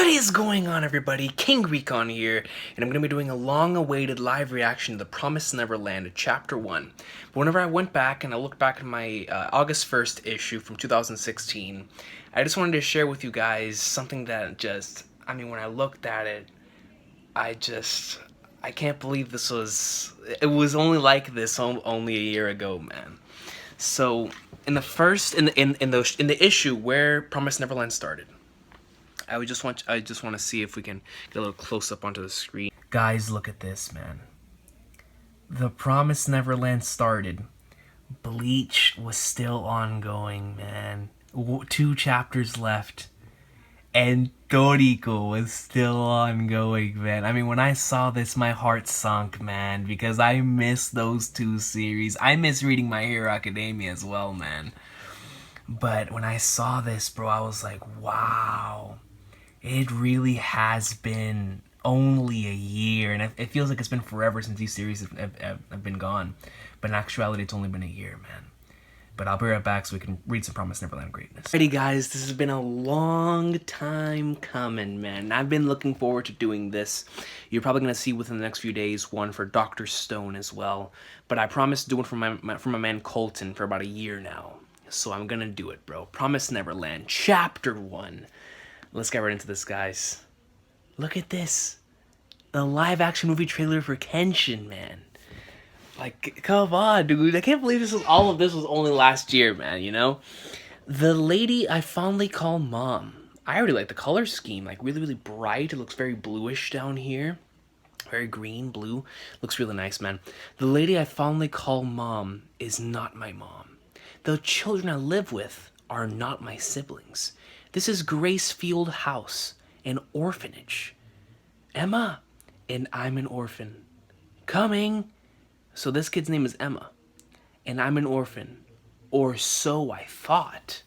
is going on, everybody? King Recon here, and I'm going to be doing a long-awaited live reaction to The Promised Neverland, Chapter 1. But whenever I went back and I looked back at my August 1st issue from 2016, I just wanted to share with you guys something that just, when I looked at it, I can't believe it was only like this only a year ago, man. So, in the issue where Promised Neverland started, I just want to see if we can get a little close up onto the screen. Guys, look at this, man. The Promised Neverland started. Bleach was still ongoing, man. 2 chapters left. And Toriko was still ongoing, man. When I saw this, my heart sunk, man, because I miss those 2 series. I miss reading My Hero Academia as well, man. But when I saw this, bro, I was like, wow. It really has been only a year, and it feels like it's been forever since these series have been gone. But in actuality, it's only been a year, man. But I'll be right back so we can read some Promised Neverland greatness. Alrighty, guys, this has been a long time coming, man. I've been looking forward to doing this. You're probably going to see within the next few days one for Dr. Stone as well. But I promised to do one for my man Colton for about a year now. So I'm going to do it, bro. Promised Neverland, Chapter 1. Let's get right into this, guys. Look at this. The live-action movie trailer for Kenshin, man. Like, come on, dude. I can't believe all of this was only last year, man, you know? The lady I fondly call Mom. I already like the color scheme. Like, really, really bright. It looks very bluish down here. Very green, blue. Looks really nice, man. The lady I fondly call Mom is not my mom. The children I live with are not my siblings. This is Gracefield House, an orphanage. Emma, and I'm an orphan. Coming. So this kid's name is Emma, and I'm an orphan, or so I thought.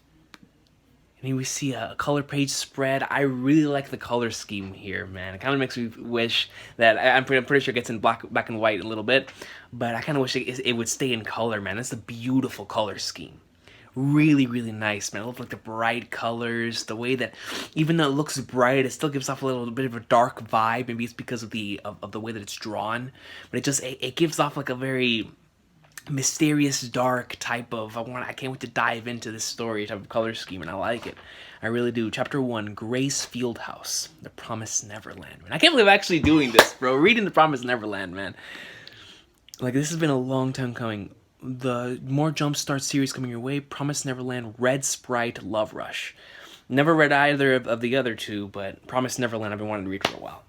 And here we see a color page spread. I really like the color scheme here, man. It kind of makes me wish that, I'm pretty sure it gets in black and white a little bit, but I kind of wish it would stay in color, man. That's a beautiful color scheme. Really, really nice, man. I love like the bright colors, the way that even though it looks bright, it still gives off a little bit of a dark vibe. Maybe it's because of the way that it's drawn, but it gives off like a very mysterious, dark type of. I can't wait to dive into this story type of color scheme, and I like it. I really do. Chapter 1, Gracefield House, The Promised Neverland. Man, I can't believe I'm actually doing this, bro. Reading The Promised Neverland, man. Like, this has been a long time coming. The more Jumpstart series coming your way, Promised Neverland, Red Sprite, Love Rush. Never read either of the other 2, but Promised Neverland I've been wanting to read for a while.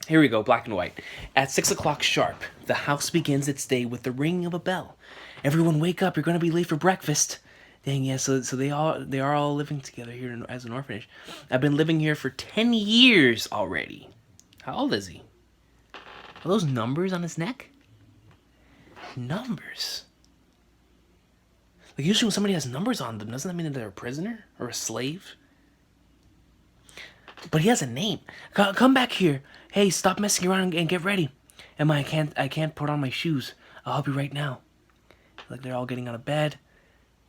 Here we go, black and white. At 6 o'clock sharp, the house begins its day with the ringing of a bell. Everyone wake up, you're going to be late for breakfast. Dang, yeah, so they are all living together here as an orphanage. I've been living here for 10 years already. How old is he? Are those numbers on his neck? Numbers. Like, usually when somebody has numbers on them, doesn't that mean that they're a prisoner or a slave? But he has a name. Come back here. Hey, stop messing around and get ready. Emma, I can't put on my shoes. I'll help you right now. Like, they're all getting out of bed.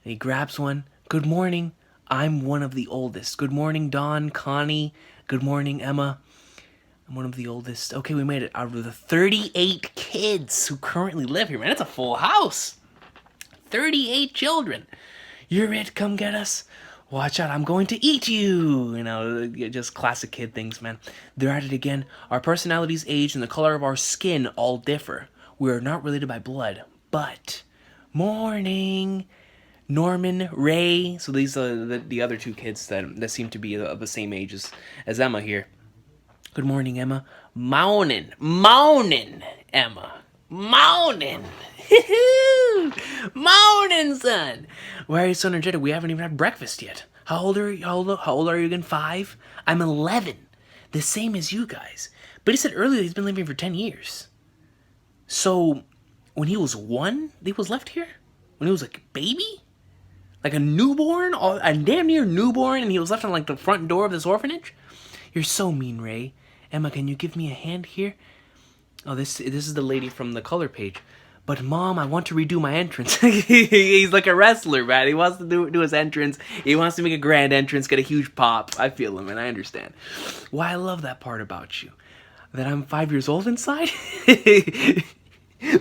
And he grabs one. Good morning. I'm one of the oldest. Good morning, Dawn, Connie. Good morning, Emma. I'm one of the oldest. Okay, we made it. Out of the 38 kids who currently live here, man, it's a full house. 38 children. You're it. Come get us. Watch out. I'm going to eat you. You know, just classic kid things, man. They're at it again. Our personalities, age, and the color of our skin all differ. We are not related by blood, but morning. Norman, Ray. So these are the other 2 kids that seem to be of the same age as Emma here. Good morning, Emma. Morning, Emma. Morning. Morning, son. Why are you so energetic? We haven't even had breakfast yet. How old are you? How old are you again? 5? I'm 11. The same as you guys. But he said earlier he's been living for 10 years. So, when he was 1, he was left here? When he was like a baby? Like a newborn? A damn near newborn, and he was left on like the front door of this orphanage? You're so mean, Ray. Emma, can you give me a hand here? Oh, this is the lady from the color page. But Mom, I want to redo my entrance. He's like a wrestler, man. He wants to do his entrance. He wants to make a grand entrance, get a huge pop. I feel him, and I understand. Why I love that part about you. That I'm 5 years old inside?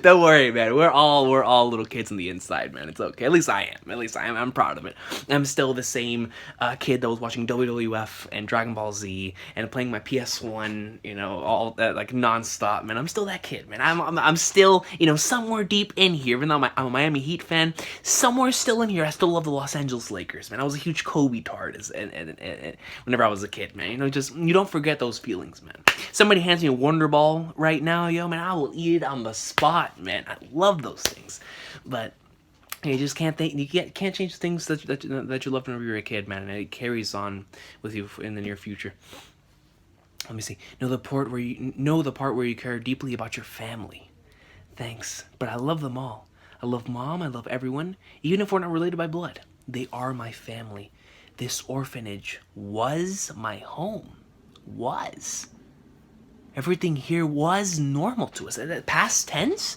Don't worry, man. We're all little kids on the inside, man. It's okay. At least I am. I'm proud of it. I'm still the same kid that was watching WWF and Dragon Ball Z and playing my PS1, all that like nonstop, man. I'm still that kid, man. I'm still, somewhere deep in here, even though I'm a Miami Heat fan, somewhere still in here, I still love the Los Angeles Lakers, man. I was a huge Kobe tard and whenever I was a kid, man. Just you don't forget those feelings, man. Somebody hands me a Wonder Ball right now, yo, man, I will eat it on the spot, man. I love those things, but you just can't think. Can't change things that you loved whenever you were a kid, man, and it carries on with you in the near future. Let me see. Know the part where you care deeply about your family. Thanks, but I love them all. I love Mom. I love everyone, even if we're not related by blood. They are my family. This orphanage was my home. Was. Everything here was normal to us. Past tense?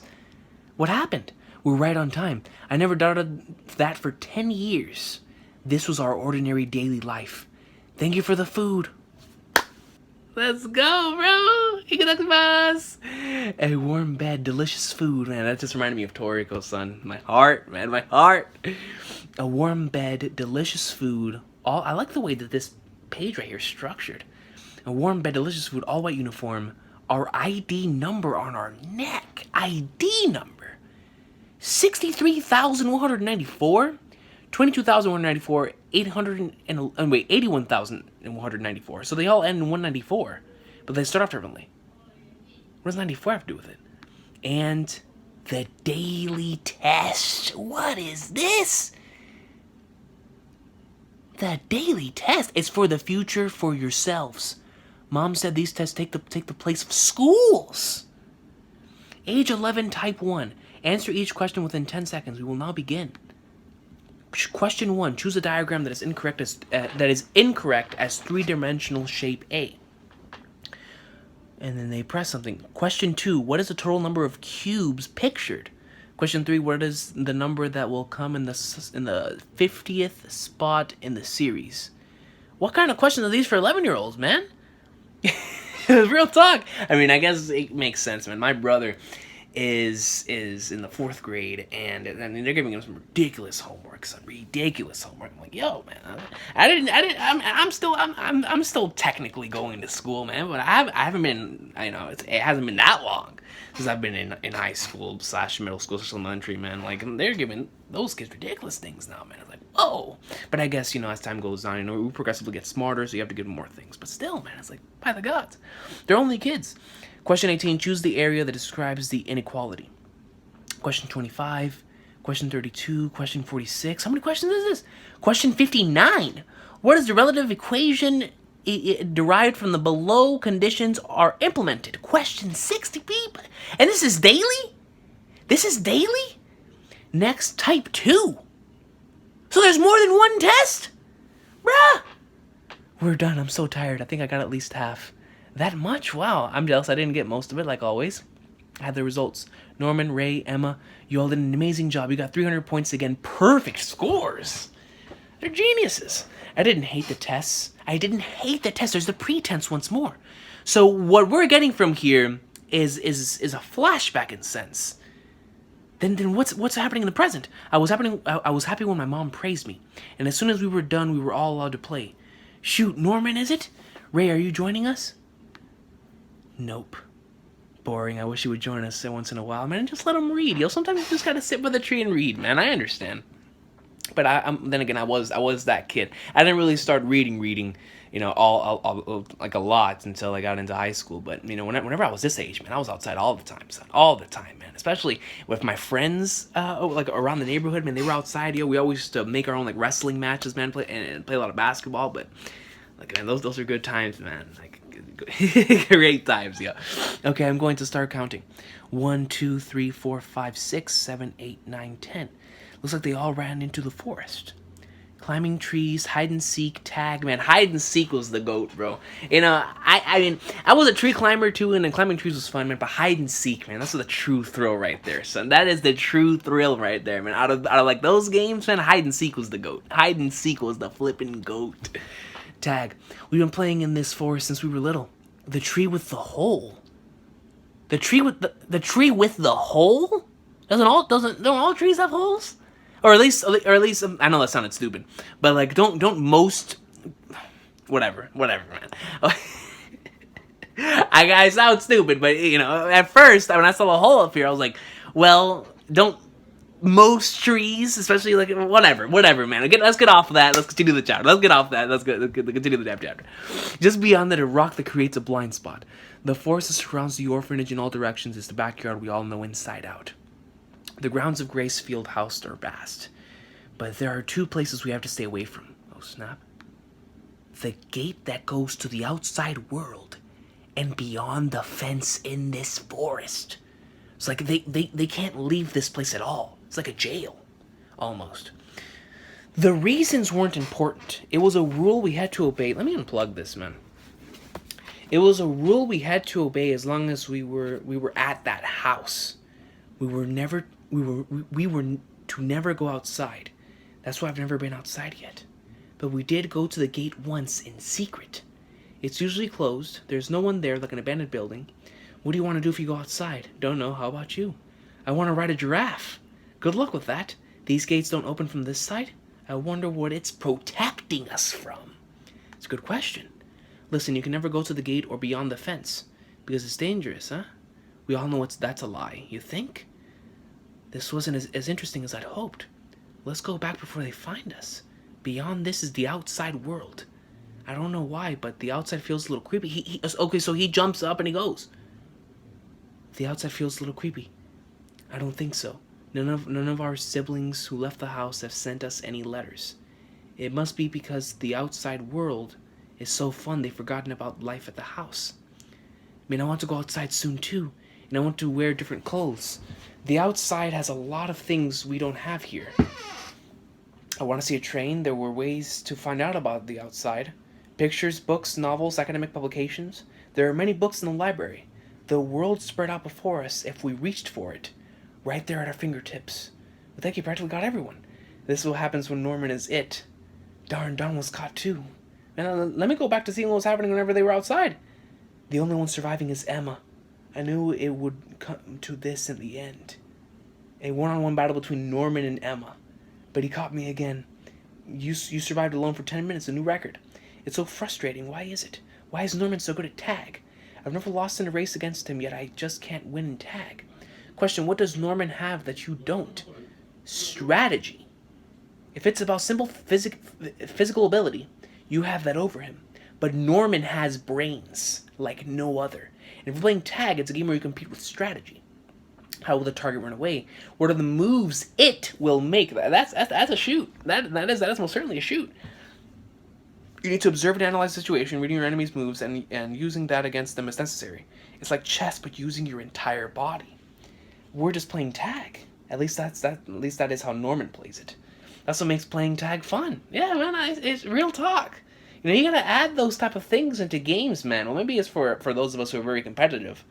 What happened? We're right on time. I never doubted that for 10 years. This was our ordinary daily life. Thank you for the food. Let's go, bro. Itadakimasu. A warm bed, delicious food. Man, that just reminded me of Toriko, son. My heart, man, my heart. A warm bed, delicious food. I like the way that this page right here is structured. A warm bed, delicious food, all white uniform, our ID number on our neck. ID number. 63,194, 22,194, 81,194. So they all end in 194, but they start off differently. What does 94 have to do with it? And the daily test. What is this? The daily test is for the future, for yourselves. Mom said these tests take the place of schools. Age 11, type 1. Answer each question within 10 seconds. We will now begin. Question 1. Choose a diagram that is incorrect as three-dimensional shape A. And then they press something. Question 2. What is the total number of cubes pictured? Question 3. What is the number that will come in the 50th spot in the series? What kind of questions are these for 11-year-olds, man? Real talk. I mean, I guess it makes sense, man. My brother is in the 4th grade, and they're giving him some ridiculous homework. I'm like, yo, man, I'm still technically going to school, man, but I haven't been, it hasn't been that long since I've been in high school / middle school / elementary, man. Like, they're giving those kids ridiculous things now, man. It's like, whoa. But I guess, as time goes on, we progressively get smarter, so you have to give them more things. But still, man, it's like, by the gods, they're only kids. Question 18, choose the area that describes the inequality. Question 25, question 32, question 46. How many questions is this? Question 59. What is the relative equation derived from the below conditions are implemented? Question 60, people. And this is daily? This is daily? Next, type 2. So there's more than one test? Bruh. We're done. I'm so tired. I think I got at least half. That much? Wow. I'm jealous I didn't get most of it, like always. I had the results. Norman, Ray, Emma, you all did an amazing job. You got 300 points again. Perfect scores. They're geniuses. I didn't hate the tests. There's the pretense once more. So what we're getting from here is a flashback in sense. Then what's happening in the present? I was happy when my mom praised me. And as soon as we were done, we were all allowed to play. Shoot, Norman, is it? Ray, are you joining us? Nope. Boring. I wish you would join us once in a while, man. Just let him read. Sometimes you just gotta sit by the tree and read, man. I understand. But then again, I was that kid. I didn't really start reading, all like a lot until I got into high school. But whenever I was this age, man, I was outside all the time, son. All the time, man. Especially with my friends, like around the neighborhood, man. They were outside. We always used to make our own like wrestling matches, man. Play a lot of basketball. But like, man, those are good times, man. Like. Great times, yeah. Okay, I'm going to start counting. 1, 2, 3, 4, 5, 6, 7, 8, 9, 10. Looks like they all ran into the forest. Climbing trees, hide and seek, tag, man. Hide and seek was the goat, bro. You know, I mean, I was a tree climber too, and then climbing trees was fun, man. But hide and seek, man, that's the true thrill right there, son. That is the true thrill right there, man. Out of like those games, man, hide and seek was the goat. Hide and seek was the flipping goat. Tag. We've been playing in this forest since we were little. The tree with the hole. The tree with the tree with the hole. Don't all trees have holes? Or at least, I know that sounded stupid, but like, don't most, whatever, man. I sound stupid, but you know, at first when I saw a hole up here, I was like, well, don't most trees, especially like whatever, man. Let's get off of that. Let's continue the chapter. Let's get off that. Let's continue the damn chapter. Just beyond that, a rock that creates a blind spot. The forest that surrounds the orphanage in all directions is the backyard we all know inside out. The grounds of Gracefield House are vast, but there are two places we have to stay away from. Oh, snap. The gate that goes to the outside world and beyond the fence in this forest. It's like they can't leave this place at all. It's like a jail, almost. The reasons weren't important. It was a rule we had to obey. Let me unplug this, man. It was a rule we had to obey as long as we were at that house. We were to never go outside. That's why I've never been outside yet. But we did go to the gate once in secret. It's usually closed. There's no one there, like an abandoned building. What do you want to do if you go outside? Don't know. How about you? I want to ride a giraffe. Good luck with that. These gates don't open from this side. I wonder what it's protecting us from. It's a good question. Listen, you can never go to the gate or beyond the fence because it's dangerous, huh? We all know that's a lie. You think? This wasn't as interesting as I'd hoped. Let's go back before they find us. Beyond this is the outside world. I don't know why, but the outside feels a little creepy. Okay, so he jumps up and he goes. The outside feels a little creepy. I don't think so. None of our siblings who left the house have sent us any letters. It must be because the outside world is so fun they've forgotten about life at the house. I mean, I want to go outside soon too, and I want to wear different clothes. The outside has a lot of things we don't have here. I want to see a train. There were ways to find out about the outside. Pictures, books, novels, academic publications. There are many books in the library. The world spread out before us if we reached for it. Right there at our fingertips. I think he practically got everyone. This is what happens when Norman is it. Darn, Don was caught too. And let me go back to seeing what was happening whenever they were outside. The only one surviving is Emma. I knew it would come to this in the end. A one-on-one battle between Norman and Emma. But he caught me again. You survived alone for 10 minutes, a new record. It's so frustrating. Why is it? Why is Norman so good at tag? I've never lost in a race against him, yet I just can't win in tag. Question, what does Norman have that you don't? Strategy. If it's about simple physical ability, you have that over him. But Norman has brains like no other. And if you're playing tag, it's a game where you compete with strategy. How will the target run away? What are the moves it will make? That's a shoot. That is most certainly a shoot. You need to observe and analyze the situation, reading your enemy's moves, and using that against them as necessary. It's like chess, but using your entire body. We're just playing tag. At least that is how Norman plays it. That's what makes playing tag fun. Yeah, man, it's real talk. You know, you gotta add those type of things into games, man. Well, maybe it's for those of us who are very competitive.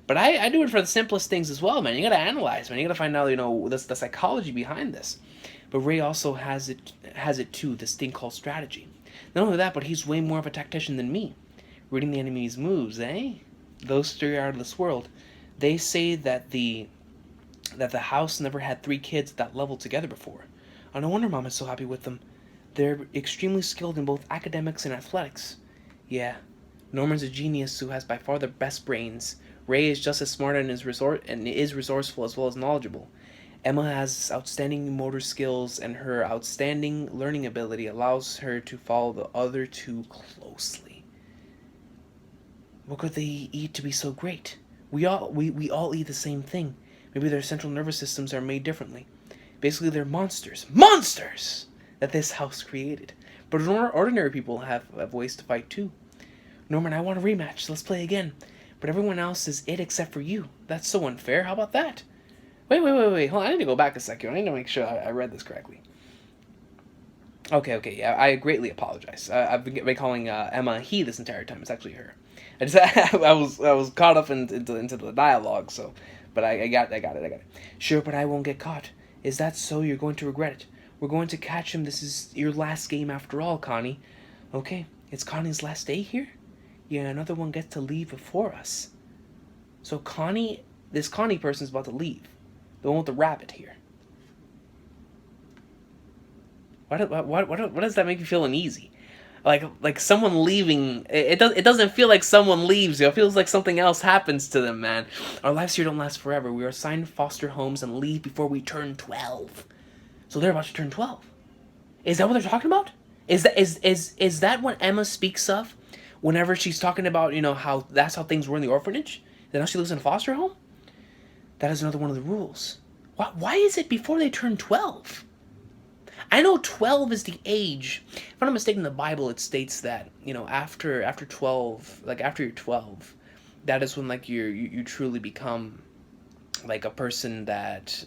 But I do it for the simplest things as well, man. You gotta analyze, man. You gotta find out, the psychology behind this. But Ray also has it too, this thing called strategy. Not only that, but he's way more of a tactician than me. Reading the enemy's moves, eh? Those three are out of this world. They say that the house never had 3 kids at that level together before. Oh, no wonder Mom is so happy with them. They're extremely skilled in both academics and athletics. Yeah, Norman's a genius who has by far the best brains. Ray is just as smart and is resourceful as well as knowledgeable. Emma has outstanding motor skills, and her outstanding learning ability allows her to follow the other two closely. What could they eat to be so great? We all eat the same thing. Maybe their central nervous systems are made differently. Basically, they're monsters. Monsters! That this house created. But ordinary people have ways to fight too. Norman, I want a rematch. Let's play again. But everyone else is it except for you. That's so unfair. How about that? Wait. Hold on. I need to go back a second. I need to make sure I read this correctly. Okay, yeah, I greatly apologize. I've been calling Emma he this entire time. It's actually her. I just I was caught up into the dialogue. So, but I got it. Sure, but I won't get caught. Is that so? You're going to regret it. We're going to catch him. This is your last game after all, Connie. Okay, it's Connie's last day here. Yeah, another one gets to leave before us. So this Connie person's about to leave. The one with the rabbit here. What does that make you feel uneasy? Like someone leaving, it doesn't feel like someone leaves you. It feels like something else happens to them, man. Our lives here don't last forever. We are assigned foster homes and leave before we turn 12. So they're about to turn 12. Is that what they're talking about? Is that what Emma speaks of whenever she's talking about, how that's how things were in the orphanage? That now she lives in a foster home? That is another one of the rules. Why is it before they turn 12? I know 12 is the age. If I'm not mistaken, in the Bible it states that after 12, like after you're 12, that is when like you truly become like a person that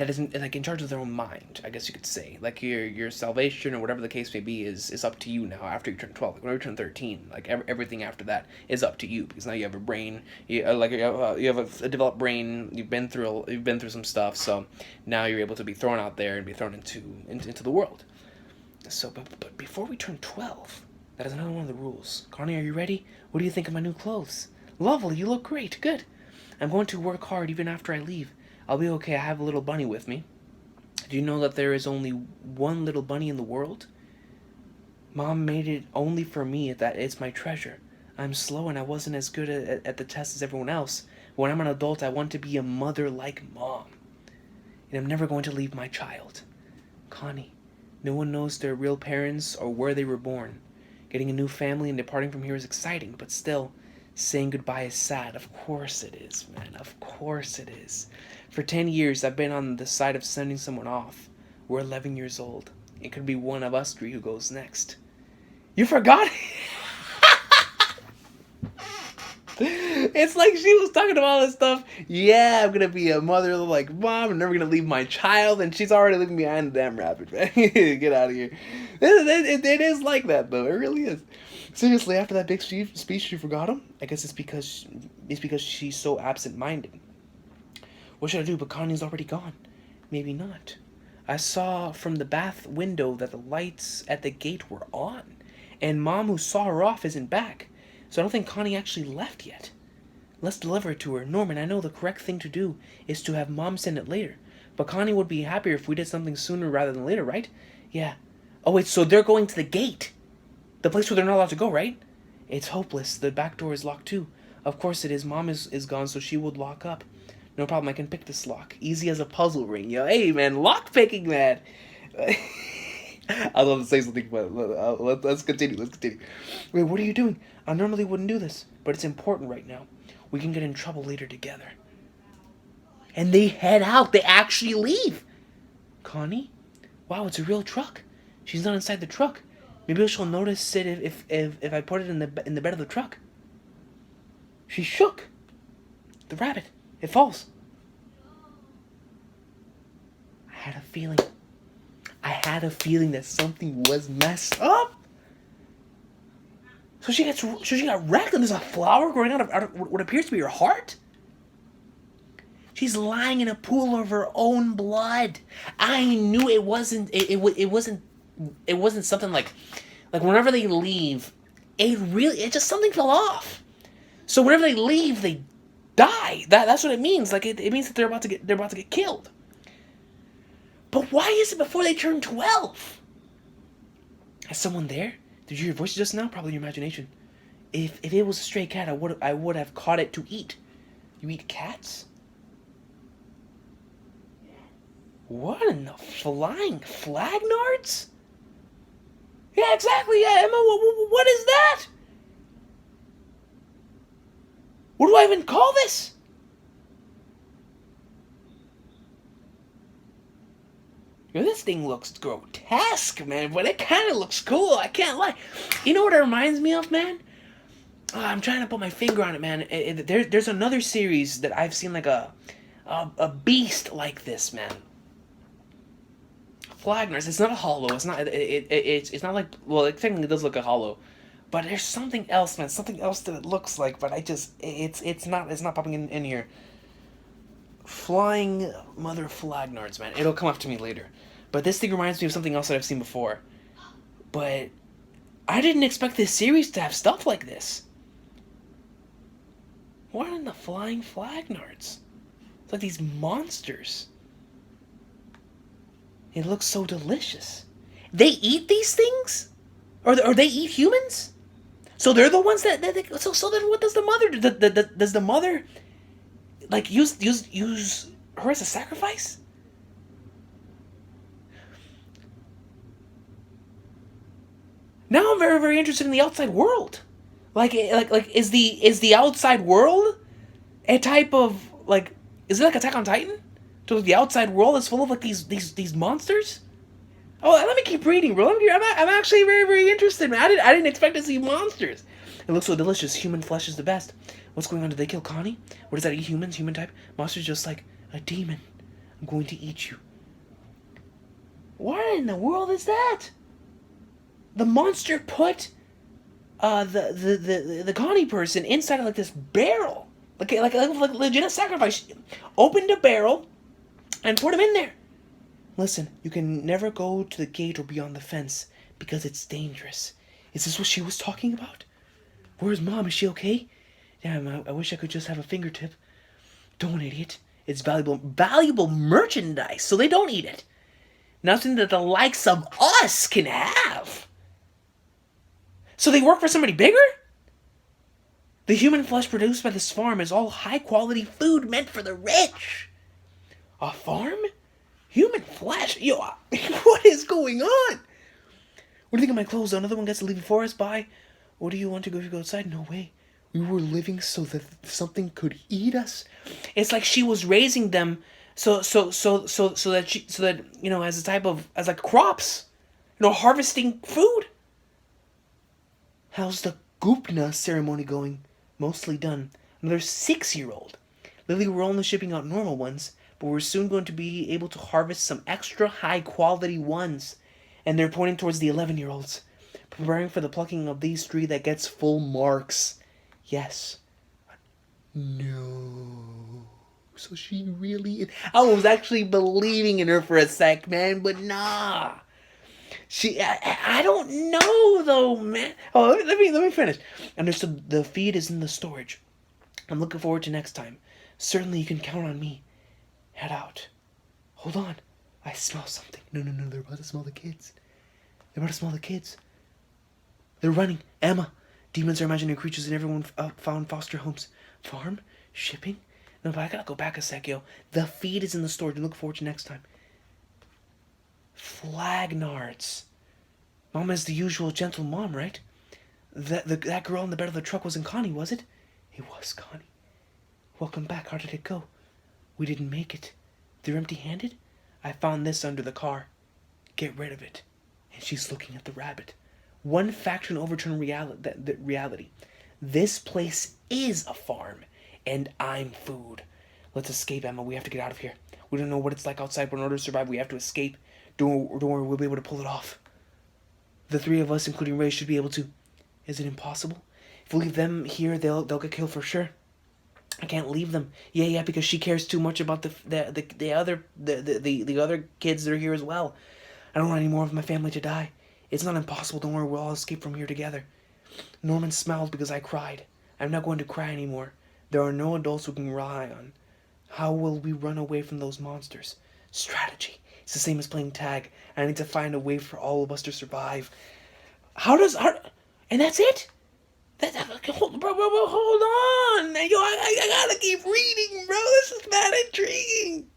isn't like in charge of their own mind. I guess you could say like your salvation or whatever the case may be is up to you now after you turn 12. Like when you turn 13, like everything after that is up to you because now you have a brain. You have a developed brain. You've been through some stuff. So now you're able to be thrown out there and be thrown into the world. So but before we turn 12, that is another one of the rules. Connie, are you ready? What do you think of my new clothes? Lovely. You look great. Good. I'm going to work hard even after I leave. I'll be okay. I have a little bunny with me. Do you know that there is only one little bunny in the world? Mom made it only for me. That it's my treasure. I'm slow and I wasn't as good at the test as everyone else. When I'm an adult, I want to be a mother like Mom. And I'm never going to leave my child. Connie, no one knows their real parents or where they were born. Getting a new family and departing from here is exciting, but still, saying goodbye is sad. Of course it is, man. Of course it is. For 10 years, I've been on the side of sending someone off. We're 11 years old. It could be one of us three who goes next. You forgot? It's like she was talking about all this stuff. Yeah, I'm gonna be a mother like Mom. I'm never gonna leave my child, and she's already leaving behind the damn rabbit. Man. Get out of here. It is like that though. It really is. Seriously, after that big speech, you forgot him. I guess it's because she's so absent-minded. What should I do? But Connie's already gone. Maybe not. I saw from the bath window that the lights at the gate were on, and Mom, who saw her off, isn't back. So I don't think Connie actually left yet. Let's deliver it to her. Norman, I know the correct thing to do is to have Mom send it later. But Connie would be happier if we did something sooner rather than later, right? Yeah. Oh, wait, so they're going to the gate. The place where they're not allowed to go, right? It's hopeless. The back door is locked too. Of course it is. Mom is gone, so she would lock up. No problem, I can pick this lock. Easy as a puzzle ring, yo. Hey, man, lock picking, man. I'd love to say something, but let's continue. Wait, what are you doing? I normally wouldn't do this, but it's important right now. We can get in trouble later together. And they head out. They actually leave. Connie? Wow, it's a real truck. She's not inside the truck. Maybe she'll notice it if I put it in the bed of the truck. She shook. The rabbit. It falls. I had a feeling that something was messed up. So she got wrecked, and there's a flower growing out of what appears to be her heart. She's lying in a pool of her own blood. I knew it wasn't. It wasn't something like whenever they leave, it just something fell off. So whenever they leave, they die. That's what it means. Like it means that they're about to get killed. But why is it before they turn 12? Is someone there? Did you hear voices just now? Probably your imagination. If it was a stray cat, I would have caught it to eat. You eat cats? What in the flying flagnards? Yeah, exactly. Yeah, Emma. What is that? What do I even call this? Yo, this thing looks grotesque, man, but it kind of looks cool. I can't lie. You know what it reminds me of, man? I'm trying to put my finger on it, man. There's another series that I've seen like a beast like this, man. Flagners. It's not a hollow. It's not. It's not like. Well, it technically does look a hollow, but there's something else, man. Something else that it looks like. But I just. It's not. It's not popping in here. Flying mother Flagnards, man. It'll come up to me later. But this thing reminds me of something else that I've seen before. But I didn't expect this series to have stuff like this. What in the flying Flagnards? It's like these monsters. It looks so delicious. They eat these things? Or they eat humans? So they're the ones that so then what does the mother do? Does the mother like use her as a sacrifice? Now I'm very, very interested in the outside world. Like is the outside world a type of like, is it like Attack on Titan? So the outside world is full of like these monsters? Oh, let me keep reading, bro. I'm actually very, very interested, man. I didn't expect to see monsters. It looks so delicious. Human flesh is the best. What's going on? Did they kill Connie? What does that eat humans? Human type? Monster's just like a demon. I'm going to eat you. What in the world is that? The monster put the Connie person inside of like this barrel. Like legit a sacrifice. Opened a barrel and put him in there. Listen, you can never go to the gate or beyond the fence because it's dangerous. Is this what she was talking about? Where's Mom? Is she okay? Damn, I wish I could just have a fingertip. Don't, idiot. It's valuable merchandise, so they don't eat it. Nothing that the likes of us can have. So they work for somebody bigger? The human flesh produced by this farm is all high-quality food meant for the rich. A farm? Human flesh? Yo, what is going on? What do you think of my clothes? Another one gets to leave before us. Bye. What do you want to go outside? No way. We were living so that something could eat us. It's like she was raising them so that you know, as a type of, as like crops, you know, harvesting food. How's the Gupna ceremony going? Mostly done. Another 6-year-old. Lately, we're only shipping out normal ones, but we're soon going to be able to harvest some extra high-quality ones. And they're pointing towards the 11-year-olds. Preparing for the plucking of these 3 that gets full marks. Yes. No. So she really... I was actually believing in her for a sec, man, but nah. I don't know though, man. Oh, let me finish. Understood. The feed is in the storage. I'm looking forward to next time. Certainly you can count on me. Head out. Hold on. I smell something. No. They're about to smell the kids. They're running. Emma. Demons are imaginary creatures and everyone found foster homes. Farm? Shipping? No, but I gotta go back a sec, yo. The feed is in the storage. Look forward to next time. Flagnards. Mom is the usual gentle mom, right? That girl in the bed of the truck wasn't Connie, was it? It was Connie. Welcome back. How did it go? We didn't make it. They're empty-handed? I found this under the car. Get rid of it. And she's looking at the rabbit. One fact can overturn reality. This place is a farm, and I'm food. Let's escape, Emma. We have to get out of here. We don't know what it's like outside, but in order to survive, we have to escape. Don't worry, we'll be able to pull it off. The 3 of us, including Ray, should be able to. Is it impossible? If we leave them here, they'll get killed for sure. I can't leave them. Yeah, because she cares too much about the other kids that are here as well. I don't want any more of my family to die. It's not impossible. Don't worry, we'll all escape from here together. Norman smiled because I cried. I'm not going to cry anymore. There are no adults we can rely on. How will we run away from those monsters? Strategy. It's the same as playing tag. I need to find a way for all of us to survive. And that's it? Hold on. Yo, I gotta keep reading, bro. This is mad intriguing.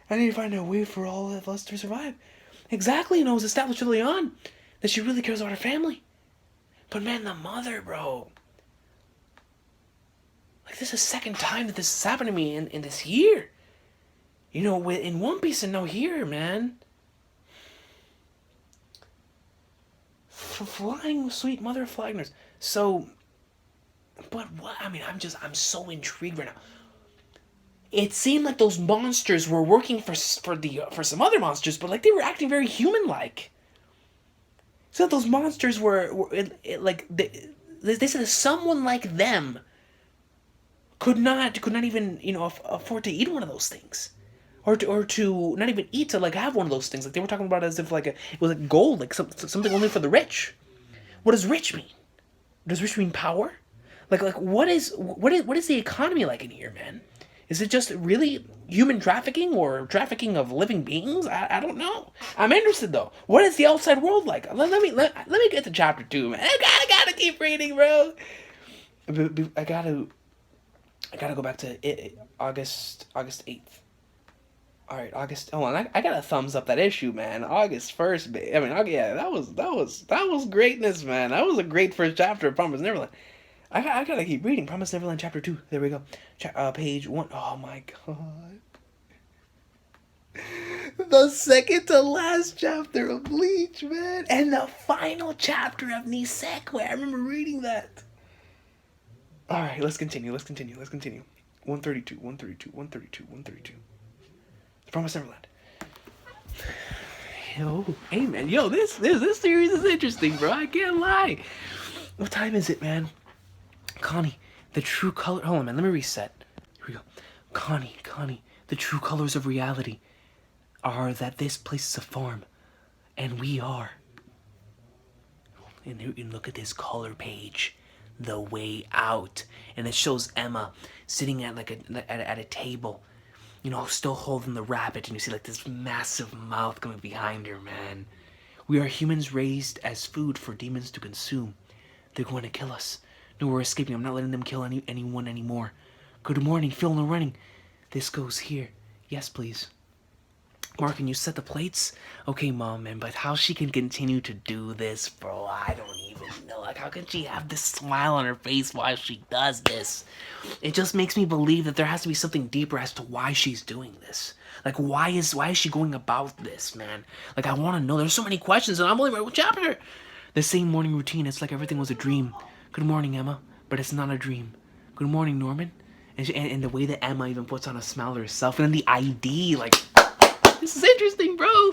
I need to find a way for all of us to survive. Exactly, it was established early on that she really cares about her family. But man, the mother, bro. Like, this is the second time that this has happened to me in this year. You know, in One Piece and now here, man. Flying sweet mother of Flagners. So, but what? I mean, I'm so intrigued right now. it seemed like those monsters were working for some other monsters, but like they were acting very human-like. So those monsters were like they said that someone like them could not even afford to eat one of those things, or to not even eat, to like have one of those things. Like they were talking about it as if like it was like gold, like something only for the rich. What does rich mean? Does rich mean power? Like what is the economy like in here, man? Is it just really human trafficking or trafficking of living beings? I don't know. I'm interested though. What is the outside world like? Let me get to chapter 2, man. I gotta keep reading, bro. I gotta go back to August 8th. All right, August. Oh, and I got a thumbs up that issue, man. August 1st. I mean, yeah, that was greatness, man. That was a great first chapter of Promise Neverland. I gotta keep reading. Promise Neverland chapter 2. There we go. Page 1. Oh my god. The second to last chapter of Bleach, man. And the final chapter of Nisekoi. I remember reading that. Alright, let's continue. 132. Promise Neverland. Yo, hey man. Yo, this series is interesting, bro. I can't lie. What time is it, man? Connie, the true color... Hold on, man. Let me reset. Here we go. Connie, the true colors of reality are that this place is a farm, and we are. And look at this color page. The way out. And it shows Emma sitting at at a table, still holding the rabbit, and you see like this massive mouth coming behind her, man. We are humans raised as food for demons to consume. They're going to kill us. No, we're escaping. I'm not letting them kill anyone anymore. Good morning, Phil. No running. This goes here. Yes, please. Mark, can you set the plates? Okay, Mom, man, but how she can continue to do this, bro, I don't even know. Like, how can she have this smile on her face while she does this? It just makes me believe that there has to be something deeper as to why she's doing this. Like, why is she going about this, man? Like, I want to know. There's so many questions, and I'm only right with chapter. The same morning routine. It's like everything was a dream. Good morning, Emma. But it's not a dream. Good morning, Norman. And the way that Emma even puts on a smile to herself. And then the ID, like... This is interesting, bro.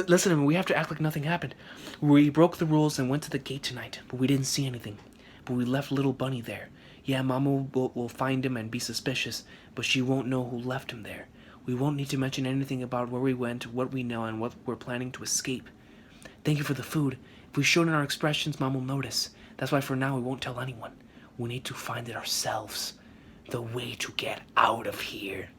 Listen, we have to act like nothing happened. We broke the rules and went to the gate tonight, but we didn't see anything. But we left little Bunny there. Yeah, Mama will find him and be suspicious, but she won't know who left him there. We won't need to mention anything about where we went, what we know, and what we're planning to escape. Thank you for the food. If we show it in our expressions, Mom will notice. That's why for now we won't tell anyone. We need to find it ourselves. The way to get out of here.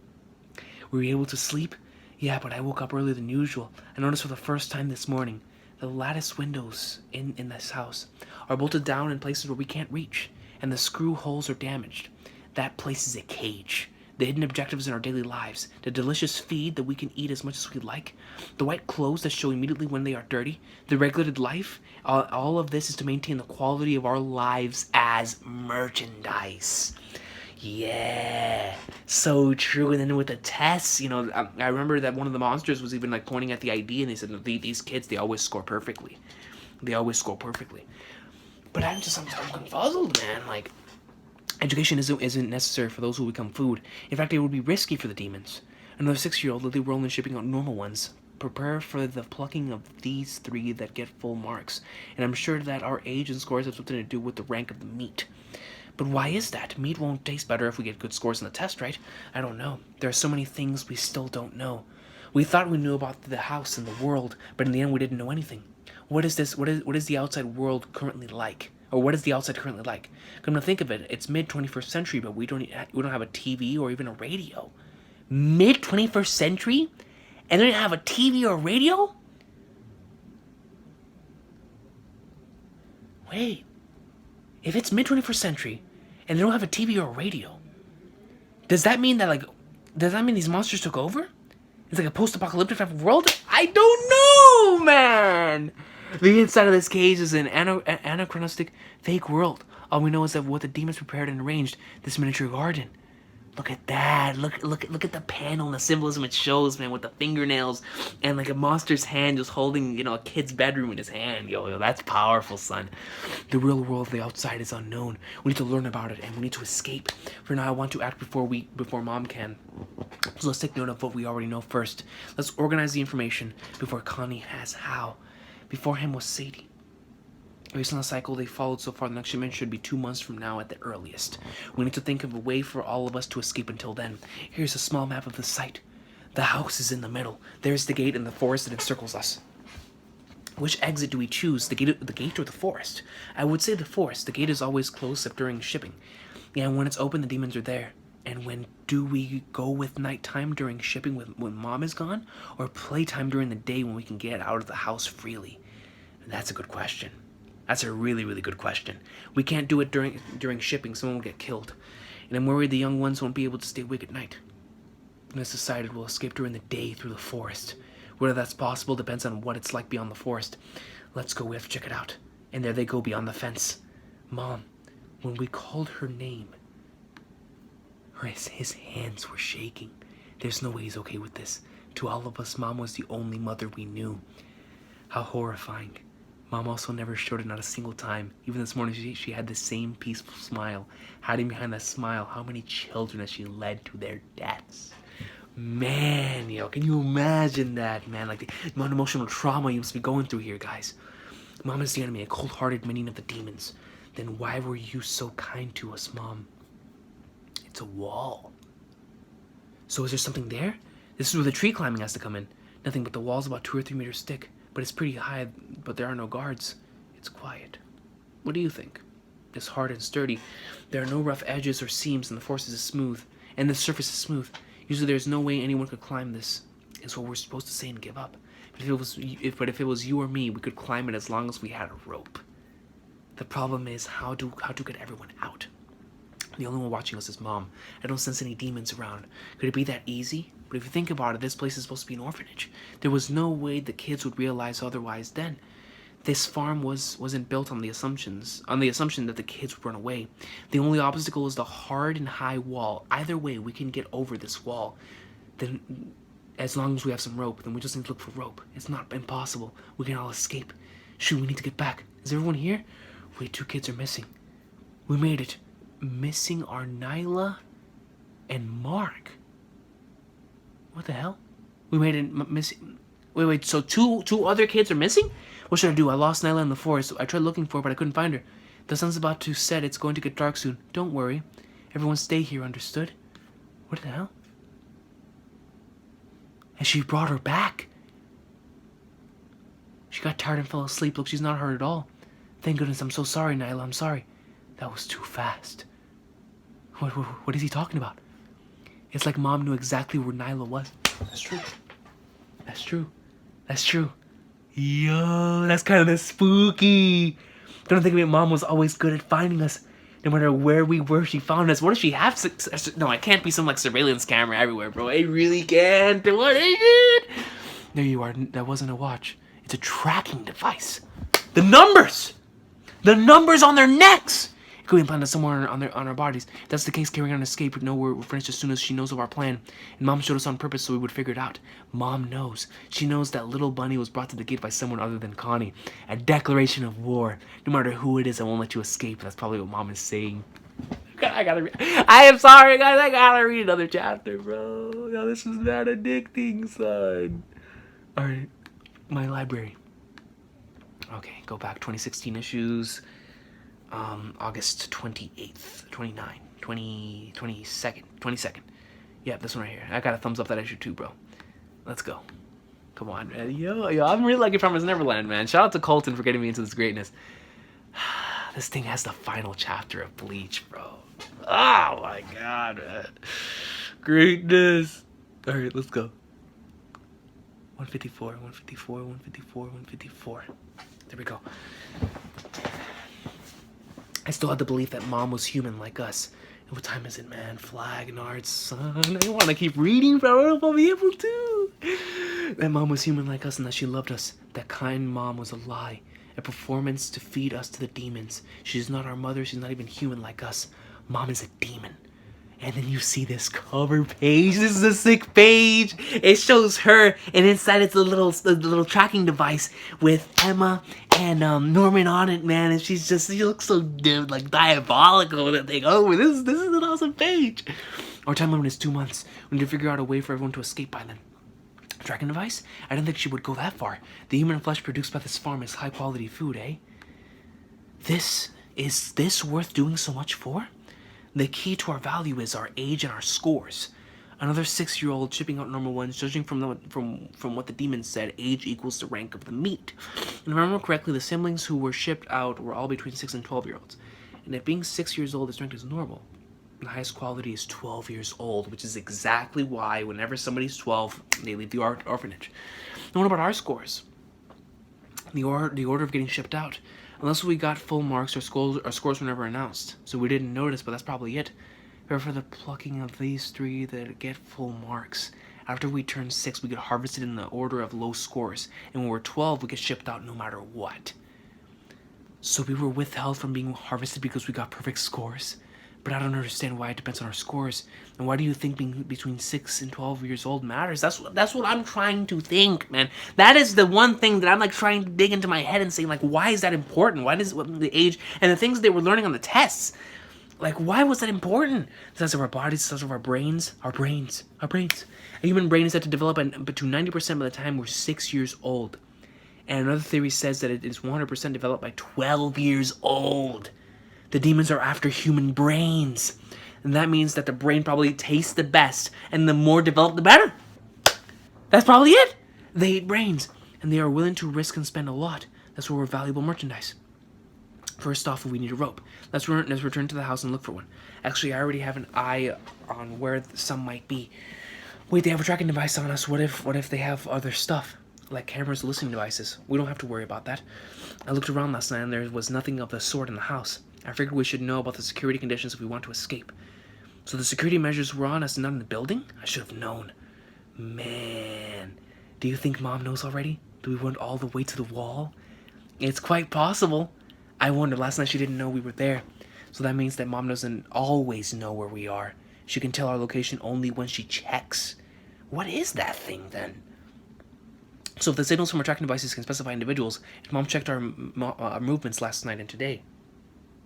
Were you able to sleep? Yeah, but I woke up earlier than usual. I noticed for the first time this morning, the lattice windows in this house are bolted down in places where we can't reach, and the screw holes are damaged. That place is a cage. The hidden objectives in our daily lives, the delicious feed that we can eat as much as we like, the white clothes that show immediately when they are dirty, the regulated life, all of this is to maintain the quality of our lives as merchandise. Yeah, so true. And then with the tests, I remember that one of the monsters was even like pointing at the ID, and they said these kids, they always score perfectly. But I'm confuzzled, man. Like, education isn't necessary for those who become food. In fact, it would be risky for the demons. Another 6-year-old, Lily, we're only shipping out normal ones. Prepare for the plucking of these 3 that get full marks. And I'm sure that our age and scores have something to do with the rank of the meat. But why is that? Meat won't taste better if we get good scores in the test, right? I don't know. There are so many things we still don't know. We thought we knew about the house and the world, but in the end we didn't know anything. What is this? What is the outside world currently like? Or what is the outside currently like? Come to think of it, it's mid-21st century, but we don't have a TV or even a radio. Mid-21st century? And they don't have a TV or a radio? Wait. If it's mid-21st century, and they don't have a TV or a radio, does that mean these monsters took over? It's like a post-apocalyptic type of world? I don't know, man! The inside of this cage is an anachronistic, fake world. All we know is that what the demons prepared and arranged, this miniature garden. Look at that. Look at the panel and the symbolism it shows, man, with the fingernails and like a monster's hand just holding, a kid's bedroom in his hand. Yo, that's powerful, son. The real world of the outside is unknown. We need to learn about it and we need to escape. For now, I want to act before Mom can. So let's take note of what we already know first. Let's organize the information before Connie has Hal. Before him was Sadie. Based on the cycle they followed so far, the next shipment should be 2 months from now at the earliest. We need to think of a way for all of us to escape until then. Here's a small map of the site. The house is in the middle. There's the gate and the forest that encircles us. Which exit do we choose, the gate or the forest? I would say the forest. The gate is always closed except during shipping. Yeah, and when it's open, the demons are there. And when do we go with nighttime during shipping when Mom is gone? Or playtime during the day when we can get out of the house freely? That's a good question. That's a really, really good question. We can't do it during shipping. Someone will get killed. And I'm worried the young ones won't be able to stay awake at night. And it's decided we'll escape during the day through the forest. Whether that's possible depends on what it's like beyond the forest. Let's go. We have to check it out. And there they go beyond the fence. Mom, when we called her name, his hands were shaking. There's no way he's okay with this. To all of us, Mom was the only mother we knew. How horrifying. Mom also never showed it, not a single time. Even this morning, she had the same peaceful smile. Hiding behind that smile, how many children has she led to their deaths? Man, can you imagine that, man? Like the amount of emotional trauma you must be going through here, guys. Mom is the enemy, a cold-hearted minion of the demons. Then why were you so kind to us, Mom? It's a wall. So is there something there? This is where the tree climbing has to come in. Nothing but the wall's about 2 or 3 meters thick. But it's pretty high, but there are no guards. It's quiet. What do you think? It's hard and sturdy. There are no rough edges or seams, and the force is smooth. And the surface is smooth. Usually there's no way anyone could climb this. It's what we're supposed to say and give up. But if it was you or me, we could climb it as long as we had a rope. The problem is how to get everyone out. The only one watching us is Mom. I don't sense any demons around. Could it be that easy? But if you think about it, this place is supposed to be an orphanage. There was no way the kids would realize otherwise then. This farm wasn't built on the assumption that the kids would run away. The only obstacle is the hard and high wall. Either way, we can get over this wall. Then, as long as we have some rope, then we just need to look for rope. It's not impossible. We can all escape. Shoot, we need to get back. Is everyone here? Wait, 2 kids are missing. We made it. Missing are Nyla and Mark. What the hell? We made it missing. Wait. So two other kids are missing? What should I do? I lost Nyla in the forest. I tried looking for her, but I couldn't find her. The sun's about to set. It's going to get dark soon. Don't worry. Everyone stay here, understood? What the hell? And she brought her back. She got tired and fell asleep. Look, she's not hurt at all. Thank goodness. I'm so sorry, Nyla. I'm sorry. That was too fast. What is he talking about? It's like Mom knew exactly where Nyla was. That's true. That's true. That's true. Yo, that's kind of spooky. Don't think of it. Mom was always good at finding us. No matter where we were, she found us. What if she have success? No, it can't be some like surveillance camera everywhere, bro. It really can't. What is it? There you are. That wasn't a watch. It's a tracking device. The numbers! The numbers on their necks! It could be implanted somewhere on our bodies. If that's the case, carrying on an escape, we know we're finished as soon as she knows of our plan. And Mom showed us on purpose so we would figure it out. Mom knows. She knows that little bunny was brought to the gate by someone other than Connie. A declaration of war. No matter who it is, I won't let you escape. That's probably what Mom is saying. I am sorry, guys. I gotta read another chapter, bro. Yo, this is not addicting, son. Alright. My library. Okay, go back 2016 issues. August 28th, 29, 20, 22nd. Yeah, this one right here. I got a thumbs up that issue too, bro. Let's go. Come on, man. Yo, I'm really lucky from Neverland, man. Shout out to Colton for getting me into this greatness. This thing has the final chapter of Bleach, bro. Oh my god, man. Greatness. Alright, let's go. 154, 154, 154, 154. There we go. I still had the belief that Mom was human like us. And what time is it, man? Flag, Nard, son. I want to keep reading, bro. I don't know if I'll be able to. That Mom was human like us and that she loved us. That kind Mom was a lie. A performance to feed us to the demons. She's not our mother. She's not even human like us. Mom is a demon. And then you see this cover page. This is a sick page. It shows her, and inside it's a little tracking device with Emma and Norman on it, man. And she looks so like diabolical with that thing. Oh, this is an awesome page. Our time limit is 2 months. We need to figure out a way for everyone to escape by then. Tracking device? I didn't think she would go that far. The human flesh produced by this farm is high quality food, eh? Is this worth doing so much for? The key to our value is our age and our scores. Another 6-year-old shipping out normal ones, judging from what the demon said, age equals the rank of the meat. And if I remember correctly, the siblings who were shipped out were all between 6 and 12-year-olds. And if being 6 years old is ranked as normal, the highest quality is 12 years old, which is exactly why whenever somebody's 12, they leave the orphanage. And what about our scores? The order of getting shipped out. Unless we got full marks, our scores were never announced, so we didn't notice, but that's probably it. But for the plucking of these 3 that get full marks, after we turn 6, we get harvested in the order of low scores, and when we're 12, we get shipped out no matter what. So we were withheld from being harvested because we got perfect scores? But I don't understand why it depends on our scores. And why do you think being between 6 and 12 years old matters? That's what I'm trying to think, man. That is the one thing that I'm like trying to dig into my head and say, like, why is that important? Why does the age and the things they were learning on the tests, like, why was that important? The size of our bodies, the size of our brains. A human brain is said to develop up to 90% by the time we're 6 years old. And another theory says that it is 100% developed by 12 years old. The demons are after human brains. And that means that the brain probably tastes the best, and the more developed, the better. That's probably it. They eat brains, and they are willing to risk and spend a lot. That's where we're valuable merchandise. First off, we need a rope. Let's return to the house and look for one. Actually, I already have an eye on where some might be. Wait, they have a tracking device on us. What if they have other stuff? Like cameras, listening devices. We don't have to worry about that. I looked around last night, and there was nothing of the sort in the house. I figured we should know about the security conditions if we want to escape. So the security measures were on us and not in the building? I should have known. Man. Do you think Mom knows already? Do we went all the way to the wall? It's quite possible. I wonder, last night she didn't know we were there. So that means that Mom doesn't always know where we are. She can tell our location only when she checks. What is that thing then? So if the signals from our tracking devices can specify individuals, if Mom checked our movements last night and today,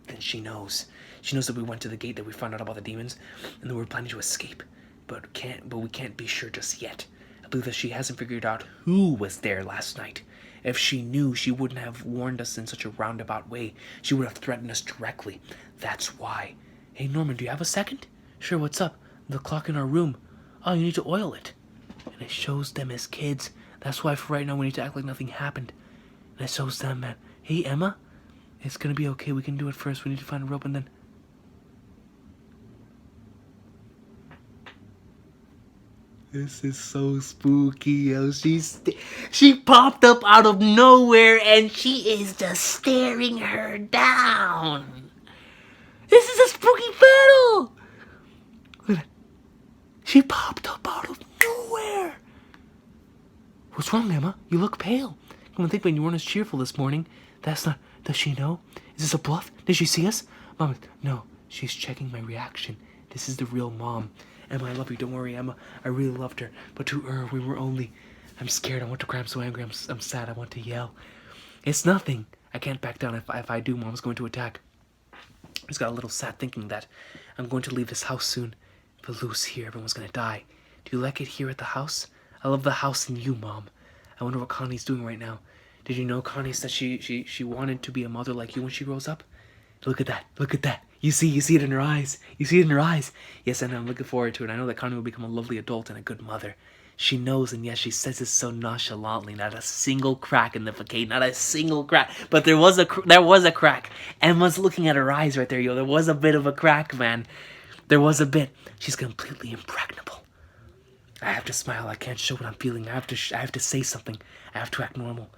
then she knows. She knows that we went to the gate, that we found out about the demons, and that we're planning to escape. But we can't be sure just yet. I believe that she hasn't figured out who was there last night. If she knew, she wouldn't have warned us in such a roundabout way. She would have threatened us directly. That's why. Hey, Norman, do you have a second? Sure, what's up? The clock in our room. Oh, you need to oil it. And it shows them as kids. That's why for right now we need to act like nothing happened. And it shows them, man. Hey, Emma? It's gonna be okay. We can do it first. We need to find a rope and then... This is so spooky, yo. She popped up out of nowhere and she is just staring her down. This is a spooky battle. Look at that. She popped up out of nowhere. What's wrong, Emma? You look pale. Come on, think when you weren't as cheerful this morning. That's not... Does she know? Is this a bluff? Did she see us? Mom, no. She's checking my reaction. This is the real Mom. Emma, I love you. Don't worry, Emma. I really loved her. But to her, we were only... I'm scared. I want to cry. I'm so angry. I'm sad. I want to yell. It's nothing. I can't back down. If I do, Mom's going to attack. I just got a little sad thinking that I'm going to leave this house soon. If I lose here, everyone's going to die. Do you like it here at the house? I love the house and you, Mom. I wonder what Connie's doing right now. Did you know Connie said she wanted to be a mother like you when she grows up? Look at that. Look at that. You see it in her eyes. You see it in her eyes. Yes, and I'm looking forward to it. I know that Connie will become a lovely adult and a good mother. She knows, and yes, she says it so nonchalantly. Not a single crack in the facade. Not a single crack. But there was a crack. Emma's looking at her eyes right there, yo. There was a bit of a crack, man. There was a bit. She's completely impregnable. I have to smile. I can't show what I'm feeling. I have to say something. I have to act normal.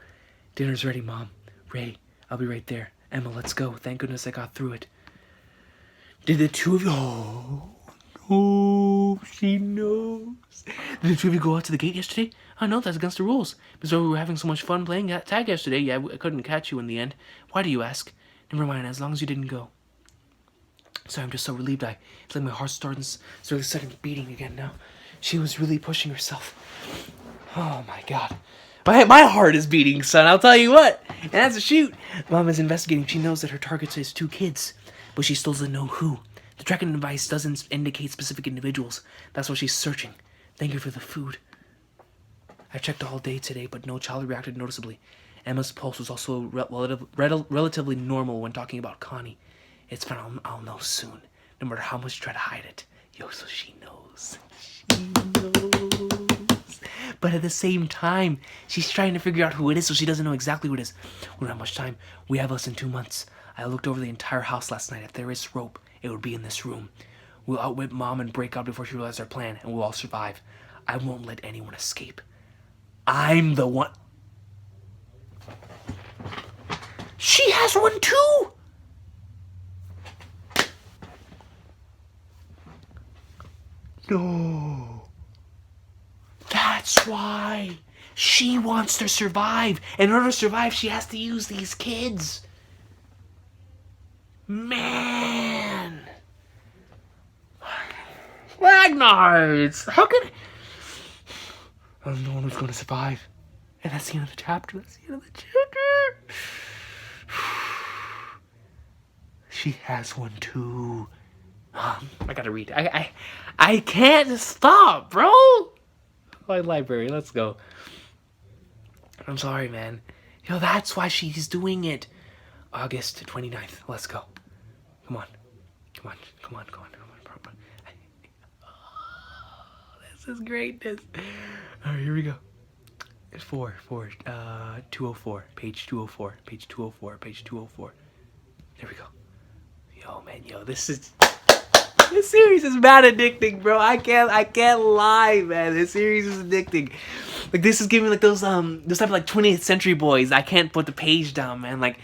Dinner's ready, Mom. Ray, I'll be right there. Emma, let's go. Thank goodness I got through it. Did the two of you... Oh, no, she knows. Did the two of you go out to the gate yesterday? Oh, no, that's against the rules. Because we were having so much fun playing tag yesterday. Yeah, I couldn't catch you in the end. Why do you ask? Never mind, as long as you didn't go. Sorry, I'm just so relieved. It's like my heart's starting second beating again now. She was really pushing herself. Oh my god. My heart is beating, son, I'll tell you what. And that's a shoot. Mom is investigating. She knows that her target is 2 kids, but she still doesn't know who. The tracking device doesn't indicate specific individuals. That's why she's searching. Thank you for the food. I checked all day today, but no child reacted noticeably. Emma's pulse was also relatively normal when talking about Connie. It's fine, I'll know soon. No matter how much you try to hide it. Yo, so she knows. She knows. But at the same time, she's trying to figure out who it is, so she doesn't know exactly who it is. We don't have much time. We have less than 2 months. I looked over the entire house last night. If there is rope, it would be in this room. We'll outwit Mom and break out before she realizes our plan, and we'll all survive. I won't let anyone escape. I'm the one. She has one too! No. That's why. She wants to survive. In order to survive, she has to use these kids. Man. Ragnar's. How can I'm the one who's going to survive. And that's the end of the chapter. That's the end of the chapter. She has one too. I gotta read. I can't stop, bro. My library, let's go. I'm sorry, man. Yo, that's why she's doing it. August 29th. Let's go. Come on. Oh, this is greatness. All right, here we go. It's 204. Page 204. Page 204. Page 204. There we go. Yo, man, this series is mad addicting, bro. I can't lie, man. This series is addicting. Like, this is giving like those type of like 20th Century Boys. I can't put the page down, man. Like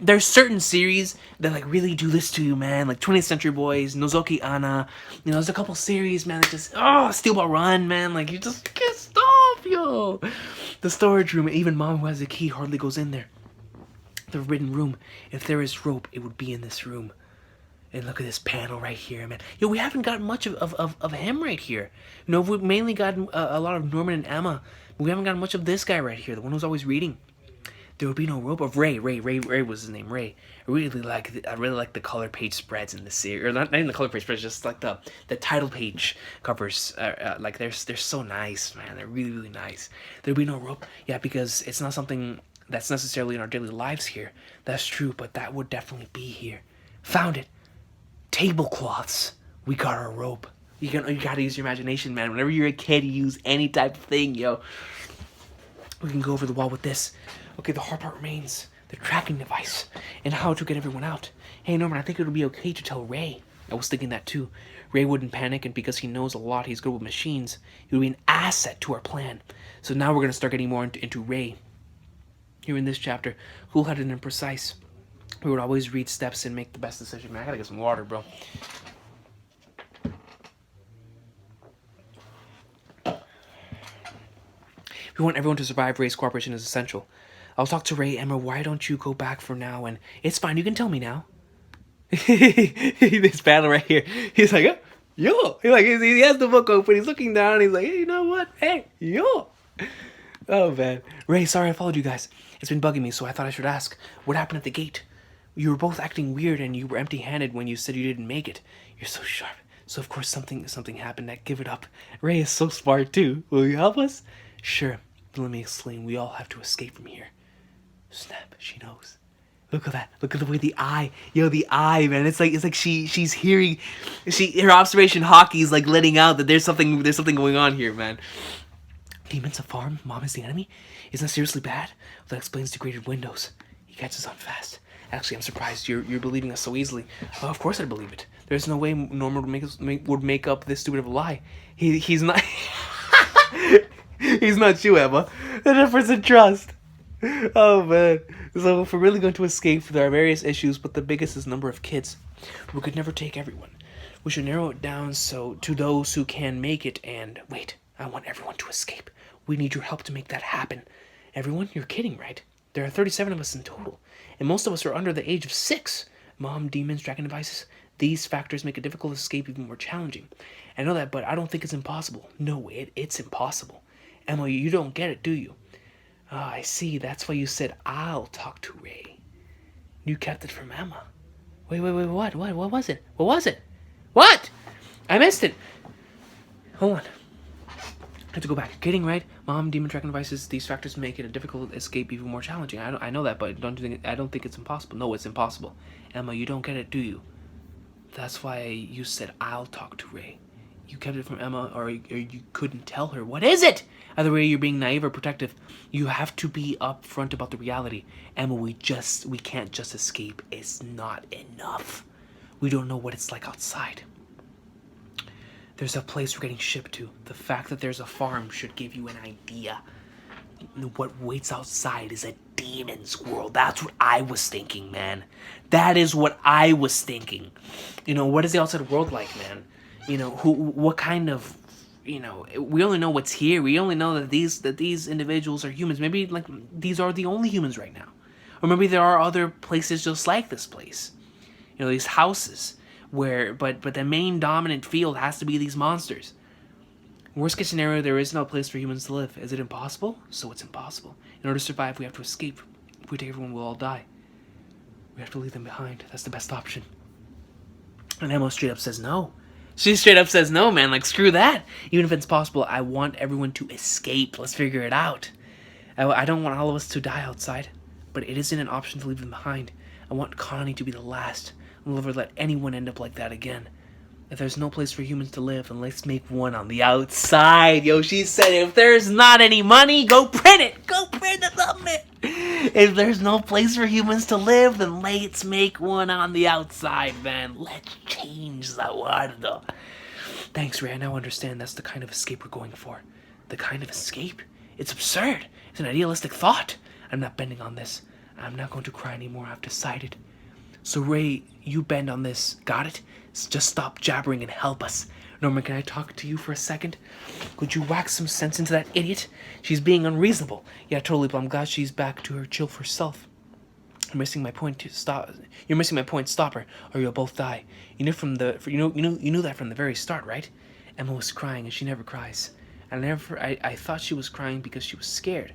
there's certain series that like really do this to you, man. Like 20th Century Boys, Nozoki Anna. There's a couple series, man, that just Steel Ball Run, man. Like, you just can't stop, yo. The storage room. Even Mom, who has the key, hardly goes in there. The forbidden room. If there is rope, it would be in this room. And look at this panel right here, man. Yo, we haven't got much of him right here. We've mainly gotten a lot of Norman and Emma. But we haven't gotten much of this guy right here, the one who's always reading. There would be no rope. Of Ray was his name, Ray. I really like the color page spreads in the series. Or not even the color page spreads, just like the title page covers. Like, they're so nice, man. They're really, really nice. There would be no rope. Yeah, because it's not something that's necessarily in our daily lives here. That's true, but that would definitely be here. Found it. Tablecloths. We got our rope. You gotta use your imagination, man. Whenever you're a kid, you use any type of thing, yo. We can go over the wall with this. Okay, the hard part remains. The tracking device. And how to get everyone out. Hey, Norman, I think it would be okay to tell Ray. I was thinking that too. Ray wouldn't panic, and because he knows a lot, he's good with machines. He would be an asset to our plan. So now we're gonna start getting more into Ray. Here in this chapter, cool-headed and precise. We would always read steps and make the best decision. Man, I gotta get some water, bro. We want everyone to survive. Ray's cooperation is essential. I'll talk to Ray. Emma, why don't you go back for now? And it's fine. You can tell me now. This battle right here. He's like, yo. He has the book open. He's looking down. And he's like, hey, you know what? Hey, yo. Oh, man. Ray, sorry I followed you guys. It's been bugging me, so I thought I should ask. What happened at the gate? You were both acting weird, and you were empty-handed when you said you didn't make it. You're so sharp. So, of course, something happened. Give it up. Ray is so smart, too. Will you help us? Sure. But let me explain. We all have to escape from here. Snap. She knows. Look at that. Look at the way the eye. Yo, the eye, man. It's like she's hearing. Her observation hockey is like letting out that there's something going on here, man. Demons, a farm. Mom is the enemy. Isn't that seriously bad? Well, that explains degraded windows. He catches on fast. Actually, I'm surprised you're believing us so easily. Oh, of course I believe it. There's no way Norman would make up this stupid of a lie. He's not. He's not you, Emma. The difference in trust. Oh, man. So if we're really going to escape, there are various issues, but the biggest is number of kids. We could never take everyone. We should narrow it down to those who can make it. And wait, I want everyone to escape. We need your help to make that happen. Everyone? You're kidding, right? There are 37 of us in total, and most of us are under the age of 6. Mom, demons, dragon devices. These factors make a difficult escape even more challenging. I know that, but I don't think it's impossible. No, it's impossible. Emma, you don't get it, do you? Ah, I see. That's why you said I'll talk to Ray. You kept it from Emma. Wait, what? What was it? What was it? What? I missed it. Hold on. I have to go back. Kidding, right? Mom, demon, tracking devices. These factors make it a difficult escape even more challenging. I know that, but I don't think it's impossible. No, it's impossible. Emma, you don't get it, do you? That's why you said I'll talk to Ray. You kept it from Emma, or you couldn't tell her. What is it? Either way, you're being naive or protective. You have to be upfront about the reality. Emma, we can't just escape. It's not enough. We don't know what it's like outside. There's a place we're getting shipped to. The fact that there's a farm should give you an idea. What waits outside is a demon's world. That's what I was thinking, man. That is what I was thinking. What is the outside world like, man? What kind of, we only know what's here. We only know that these individuals are humans. Maybe, these are the only humans right now. Or maybe there are other places just like this place. These houses where, but the main dominant field has to be these monsters. Worst case scenario, there is no place for humans to live. Is it impossible? So it's impossible. In order to survive, we have to escape. If we take everyone, we'll all die. We have to leave them behind. That's the best option. And Emma straight up says no. She straight up says no, man. Screw that. Even if it's possible, I want everyone to escape. Let's figure it out. I don't want all of us to die outside, but it isn't an option to leave them behind. I want Connie to be the last. I'll never let anyone end up like that again. If there's no place for humans to live, then let's make one on the outside. Yo, she said, if there's not any money, go print it. Go print it up, man. If there's no place for humans to live, then let's make one on the outside, man. Let's change the world. Thanks, Ray. I now understand that's the kind of escape we're going for. The kind of escape? It's absurd. It's an idealistic thought. I'm not bending on this. I'm not going to cry anymore. I've decided. So, Ray, you bend on this. Got it? Just stop jabbering and help us. Norman, can I talk to you for a second? Could you whack some sense into that idiot? She's being unreasonable. Yeah, totally, but I'm glad she's back to her chill for self. You're missing my point. Stop her, or you'll both die. You knew that from the very start, right? Emma was crying, and she never cries. I thought she was crying because she was scared.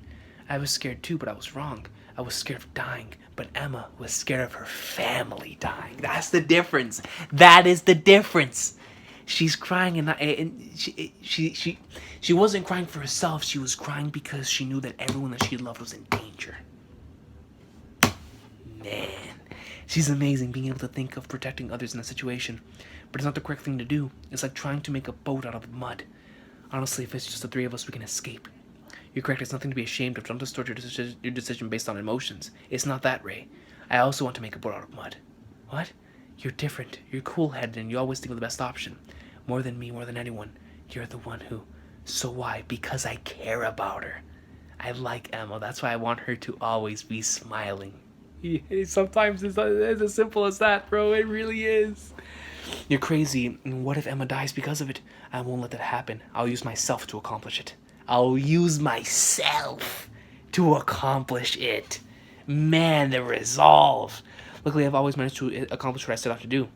I was scared too, but I was wrong. I was scared of dying, but Emma was scared of her family dying. That's the difference. That is the difference. She's crying, and she wasn't crying for herself. She was crying because she knew that everyone that she loved was in danger. Man, she's amazing, being able to think of protecting others in a situation, but it's not the correct thing to do. It's like trying to make a boat out of mud. Honestly, if it's just the three of us, we can escape. You're correct, it's nothing to be ashamed of. Don't distort your decision based on emotions. It's not that, Ray. I also want to make a boat out of mud. What? You're different. You're cool-headed, and you always think of the best option. More than me, more than anyone. You're the one who... So why? Because I care about her. I like Emma. That's why I want her to always be smiling. Sometimes it's as simple as that, bro. It really is. You're crazy. And what if Emma dies because of it? I won't let that happen. I'll use myself to accomplish it. I'll use myself to accomplish it. Man, the resolve. Luckily, I've always managed to accomplish what I set out to do.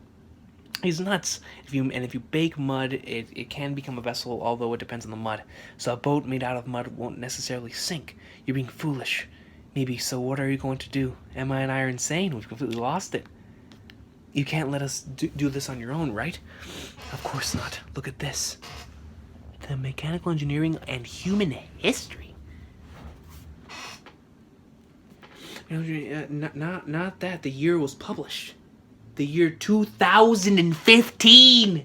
He's nuts. If you bake mud, it can become a vessel, although it depends on the mud. So a boat made out of mud won't necessarily sink. You're being foolish. Maybe, so what are you going to do? Emma and I are insane. We've completely lost it. You can't let us do this on your own, right? Of course not. Look at this. The mechanical engineering and human history. Not that. The year was published. The year 2015.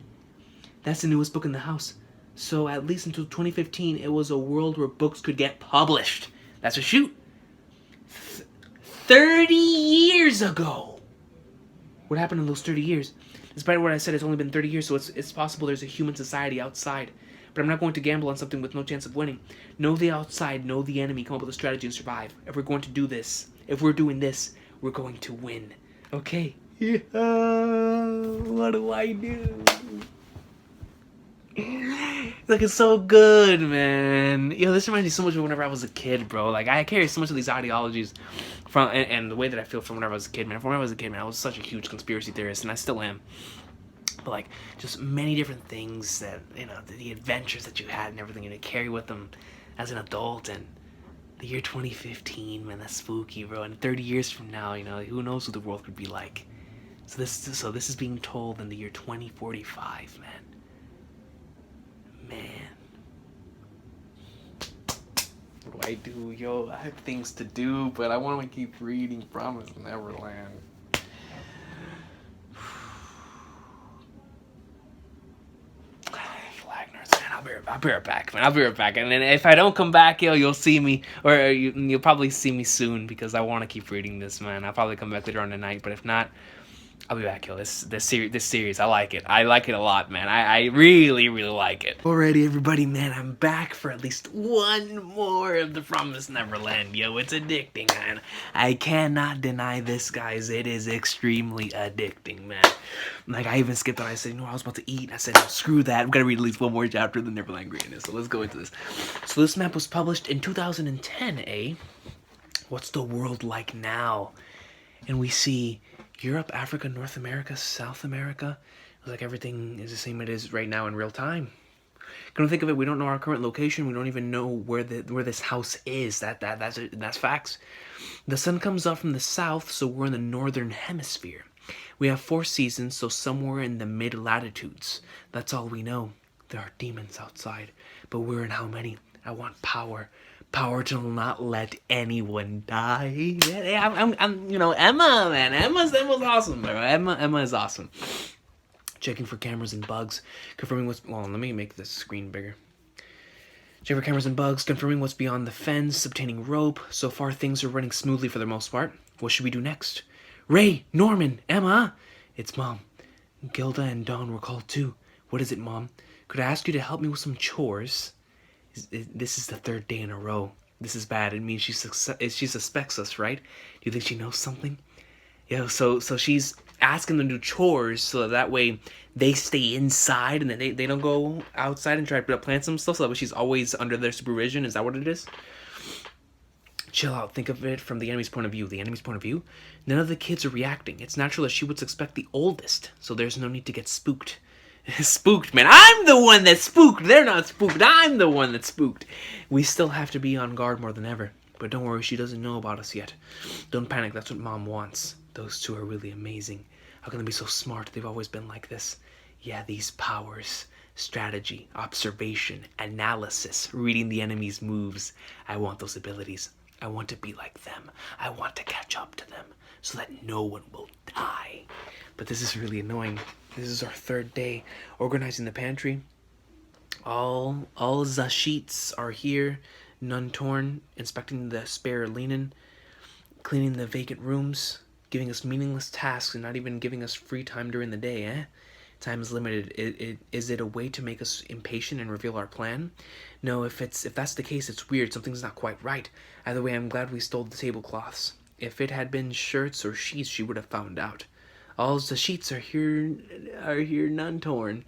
That's the newest book in the house. So at least until 2015, it was a world where books could get published. That's a shoot. 30 years ago. What happened in those 30 years? Despite what I said, it's only been 30 years, so it's possible there's a human society outside. But I'm not going to gamble on something with no chance of winning. Know the outside, know the enemy, come up with a strategy and survive. If we're going to do this, if we're doing this, we're going to win. Okay. Yeah. What do I do? Like, it's so good, man. Yo, this reminds me so much of whenever I was a kid, bro. Like, I carry so much of these ideologies from, and the way that I feel from whenever I was a kid, man. From when I was a kid, man, I was such a huge conspiracy theorist, and I still am. But, like, just many different things that, you know, the adventures that you had and everything, and you carry with them as an adult. And the year 2015, man, that's spooky, bro. And 30 years from now, you know, who knows what the world could be like. So this is being told in the year 2045, man. Man. What do I do? Yo, I have things to do, but I want to keep reading Promise Neverland. I'll be right back, man. I'll be right back. And then if I don't come back, yo, you'll see me, or you'll probably see me soon, because I want to keep reading this, man. I'll probably come back later on tonight, but if not, I'll be back, yo. This series, I like it. I like it a lot, man. I really, really like it. Alrighty, everybody, man. I'm back for at least one more of the Promised Neverland, yo. It's addicting, man. I cannot deny this, guys. It is extremely addicting, man. Like, I even skipped on. I said, you know, I was about to eat. I said, no, screw that. I'm gonna read at least one more chapter of the Neverland Greatness. So let's go into this. So this map was published in 2010, eh? What's the world like now? And we see Europe, Africa, North America, South America. It's like everything is the same it is right now in real time. Come to think of it, we don't know our current location. We don't even know where this house is. That's facts. The sun comes up from the south, so we're in the northern hemisphere. We have 4 seasons, so somewhere in the mid-latitudes. That's all we know. There are demons outside, but we're in how many? I want power. Power to not let anyone die. I'm you know, Emma, man. Emma's awesome, bro. Emma is awesome. Checking for cameras and bugs. Confirming what's... Well, let me make this screen bigger. Checking for cameras and bugs. Confirming what's beyond the fence. Obtaining rope. So far, things are running smoothly for the most part. What should we do next? Ray, Norman, Emma. It's Mom. Gilda and Dawn were called too. What is it, Mom? Could I ask you to help me with some chores? This is the 3rd day in a row. This is bad. It means she suspects us, right? Do you think she knows something? Yeah, so she's asking them to do chores so that way they stay inside and then they don't go outside and try to plant some stuff, so that way she's always under their supervision. Is that what it is? Chill out. Think of it from the enemy's point of view. The enemy's point of view? None of the kids are reacting. It's natural that she would suspect the oldest, so there's no need to get spooked. Spooked, man. I'm the one that's spooked. They're not spooked. I'm the one that's spooked. We still have to be on guard more than ever. But don't worry, she doesn't know about us yet. Don't panic. That's what Mom wants. Those two are really amazing. How can they be so smart? They've always been like this. Yeah, these powers. Strategy, observation, analysis, reading the enemy's moves. I want those abilities. I want to be like them. I want to catch up to them so that no one will die. But this is really annoying. This is our 3rd day organizing the pantry. All the sheets are here, none torn. Inspecting the spare linen, cleaning the vacant rooms, giving us meaningless tasks and not even giving us free time during the day, eh? Time is limited. Is it a way to make us impatient and reveal our plan? No, if that's the case, it's weird. Something's not quite right. Either way, I'm glad we stole the tablecloths. If it had been shirts or sheets, she would have found out. All the sheets are here, none torn.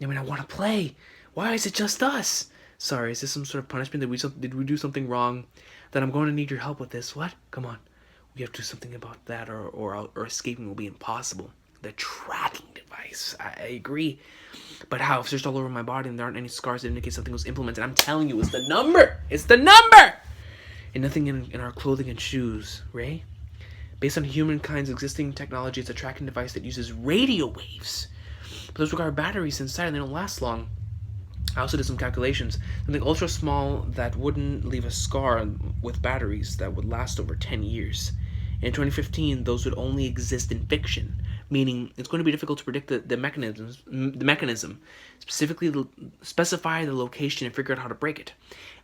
I mean, I want to play. Why is it just us? Sorry, is this some sort of punishment? Did we do something wrong? Then I'm going to need your help with this. What? Come on. We have to do something about that, or escaping will be impossible. The tracking device. I agree. But how? I've searched all over my body and there aren't any scars that indicate something was implemented. I'm telling you, it's the number! It's the number! And nothing in our clothing and shoes. Ray? Based on humankind's existing technology, it's a tracking device that uses radio waves. But those require batteries inside and they don't last long. I also did some calculations. Something ultra small that wouldn't leave a scar with batteries that would last over 10 years. In 2015, those would only exist in fiction, meaning it's going to be difficult to predict the mechanism, specify the location and figure out how to break it.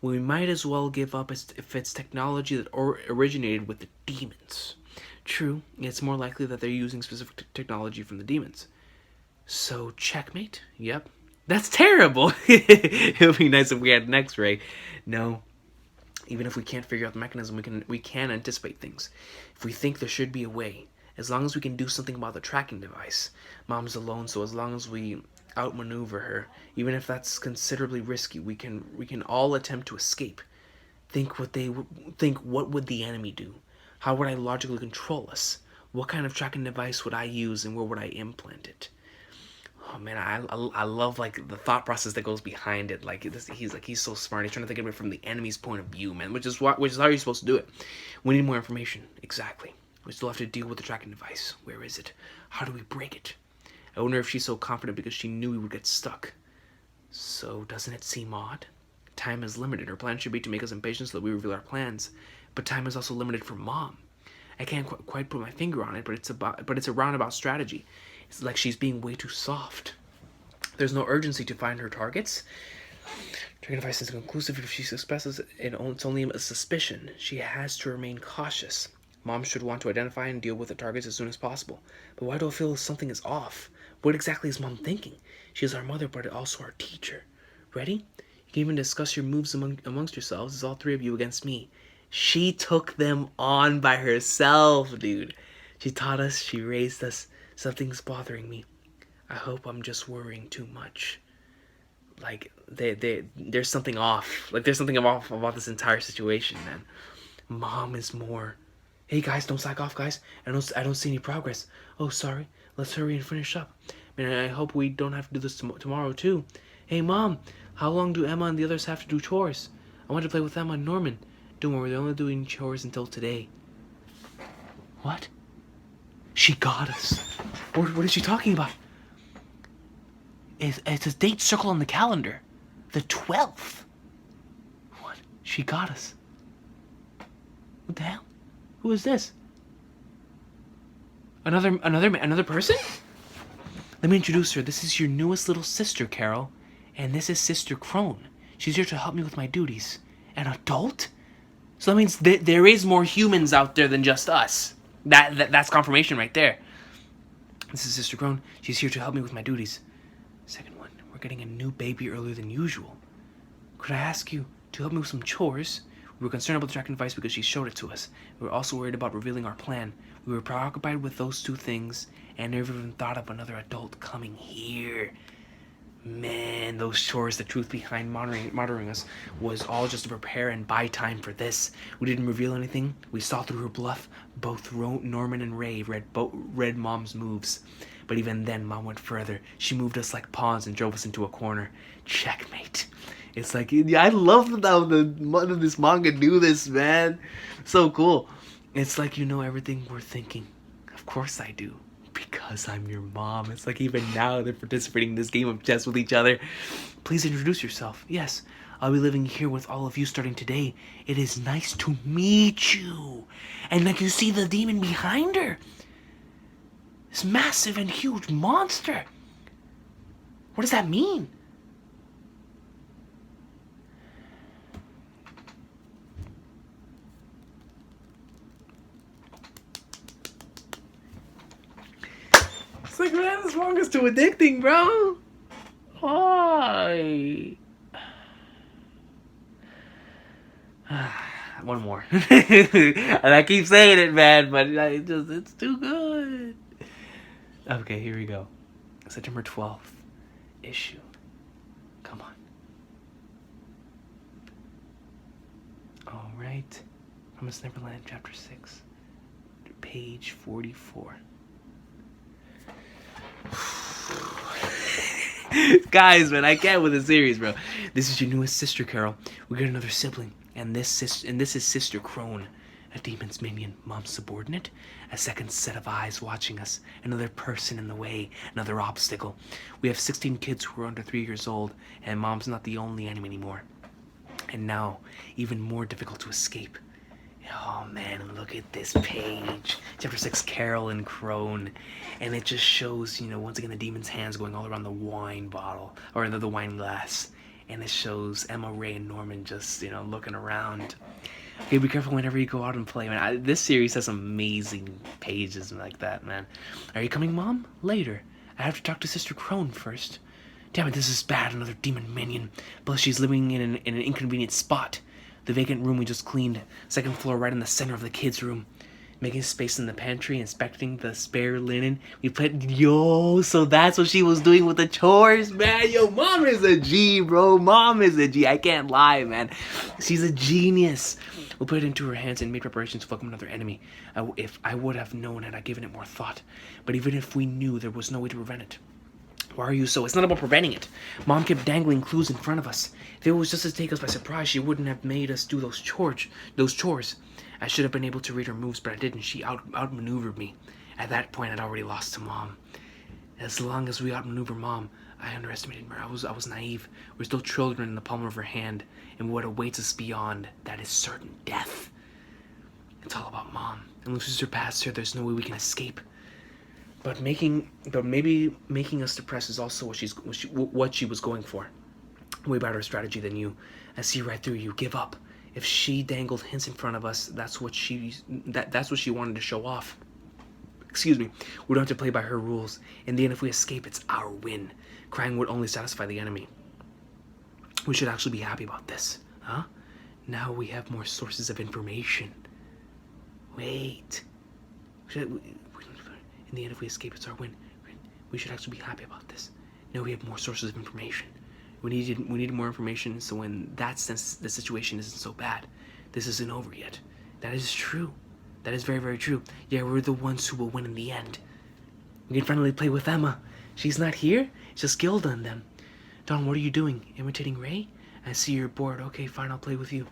We might as well give up if it's technology that originated with the demons. True, it's more likely that they're using specific technology from the demons. So, checkmate? Yep. That's terrible! It would be nice if we had an X-ray. No. Even if we can't figure out the mechanism, we can anticipate things. If we think there should be a way, as long as we can do something about the tracking device. Mom's alone, so as long as we outmaneuver her. Even if that's considerably risky, we can all attempt to escape. Think what would the enemy do? How would I logically control us? What kind of tracking device would I use, and where would I implant it? Oh man, I love like the thought process that goes behind it. Like he's so smart. He's trying to think of it from the enemy's point of view, man. Which is how you're supposed to do it. We need more information. Exactly. We still have to deal with the tracking device. Where is it? How do we break it? I wonder if she's so confident because she knew we would get stuck. So doesn't it seem odd? Time is limited. Her plan should be to make us impatient so that we reveal our plans. But time is also limited for Mom. I can't quite put my finger on it, but it's a roundabout strategy. It's like she's being way too soft. There's no urgency to find her targets. Tracking device is conclusive if she expresses it's only a suspicion. She has to remain cautious. Mom should want to identify and deal with the targets as soon as possible. But why do I feel something is off? What exactly is Mom thinking? She is our mother, but also our teacher. Ready? You can even discuss your moves amongst yourselves as all three of you against me. She took them on by herself, dude. She taught us, she raised us. Something's bothering me. I hope I'm just worrying too much. Like, there's something off. Like, there's something off about this entire situation, man. Mom is more. Hey, guys, don't slack off, guys. I don't see any progress. Oh, sorry. Let's hurry and finish up. Man, I hope we don't have to do this tomorrow, too. Hey, Mom, how long do Emma and the others have to do chores? I want to play with Emma and Norman. Don't worry, they're only doing chores until today. What? She got us. What is she talking about? It's a date circle on the calendar. The 12th. What? She got us. What the hell? Who is this? Another person? Let me introduce her. This is your newest little sister, Carol. And this is Sister Krone. She's here to help me with my duties. An adult? So that means there is more humans out there than just us. That's confirmation right there. This is Sister Krone. She's here to help me with my duties. Second one, we're getting a new baby earlier than usual. Could I ask you to help me with some chores? We were concerned about the tracking device because she showed it to us. We were also worried about revealing our plan. We were preoccupied with those two things and never even thought of another adult coming here. Man, those chores, the truth behind monitoring us was all just to prepare and buy time for this. We didn't reveal anything. We saw through her bluff. Both Norman and Ray read Mom's moves. But even then, Mom went further. She moved us like pawns and drove us into a corner. Checkmate. It's like, I love how this manga do this, man. So cool. It's like you know everything we're thinking. Of course I do. Because I'm your mom. It's like even now they're participating in this game of chess with each other. Please introduce yourself. Yes, I'll be living here with all of you starting today. It is nice to meet you. And like you see the demon behind her. This massive and huge monster. What does that mean? It's like, man, this manga's too addicting, bro. Why? One more. And I keep saying it, man, but it's too good. Okay, here we go. September 12th issue. Come on. All right. Promised Neverland, chapter 6, page 44. Guys, man, I can't with the series, bro. This is your newest sister, Carol. We got another sibling, and this is Sister Krone, a demon's minion, Mom's subordinate, a second set of eyes watching us, another person in the way, another obstacle. We have 16 kids who are under 3 years old, and Mom's not the only enemy anymore. And now, even more difficult to escape. Oh man, look at this page. Chapter 6, Carol and Krone. And it just shows, once again the demon's hands going all around the wine bottle, or the wine glass. And it shows Emma, Ray, and Norman just, looking around. Okay, be careful whenever you go out and play, man. This series has amazing pages like that, man. Are you coming, Mom? Later. I have to talk to Sister Krone first. Damn it, this is bad, another demon minion. Plus she's living in an inconvenient spot. The vacant room we just cleaned. Second floor right in the center of the kids' room. Making space in the pantry, inspecting the spare linen. We played, so that's what she was doing with the chores, man. Yo, mom is a G, bro. Mom is a G. I can't lie, man. She's a genius. We put it into her hands and made preparations to welcome another enemy. If I would have known had I given it more thought. But even if we knew, there was no way to prevent it. Why are you so? It's not about preventing it. Mom kept dangling clues in front of us. If it was just to take us by surprise, she wouldn't have made us do those chores. I should have been able to read her moves, but I didn't. She outmaneuvered me. At that point, I'd already lost to Mom. As long as we outmaneuver Mom, I underestimated her. I was naive. We're still children in the palm of her hand, and what awaits us beyond, that is certain death. It's all about Mom. Unless we surpass her, there's no way we can escape. But maybe making us depressed is also what she was going for. Way better strategy than you. I see right through you. Give up. If she dangled hints in front of us, that's what she wanted to show off. Excuse me. We don't have to play by her rules. In the end, if we escape, it's our win. Crying would only satisfy the enemy. We should actually be happy about this, huh? Now we have more sources of information. Wait. In the end, if we escape, it's our win. We should actually be happy about this. Now we have more sources of information. We needed more information, so in that sense, the situation isn't so bad. This isn't over yet. That is true. That is very, very true. Yeah, we're the ones who will win in the end. We can finally play with Emma. She's not here. It's just Gilda and them. Don, what are you doing? Imitating Ray? I see you're bored. Okay, fine, I'll play with you.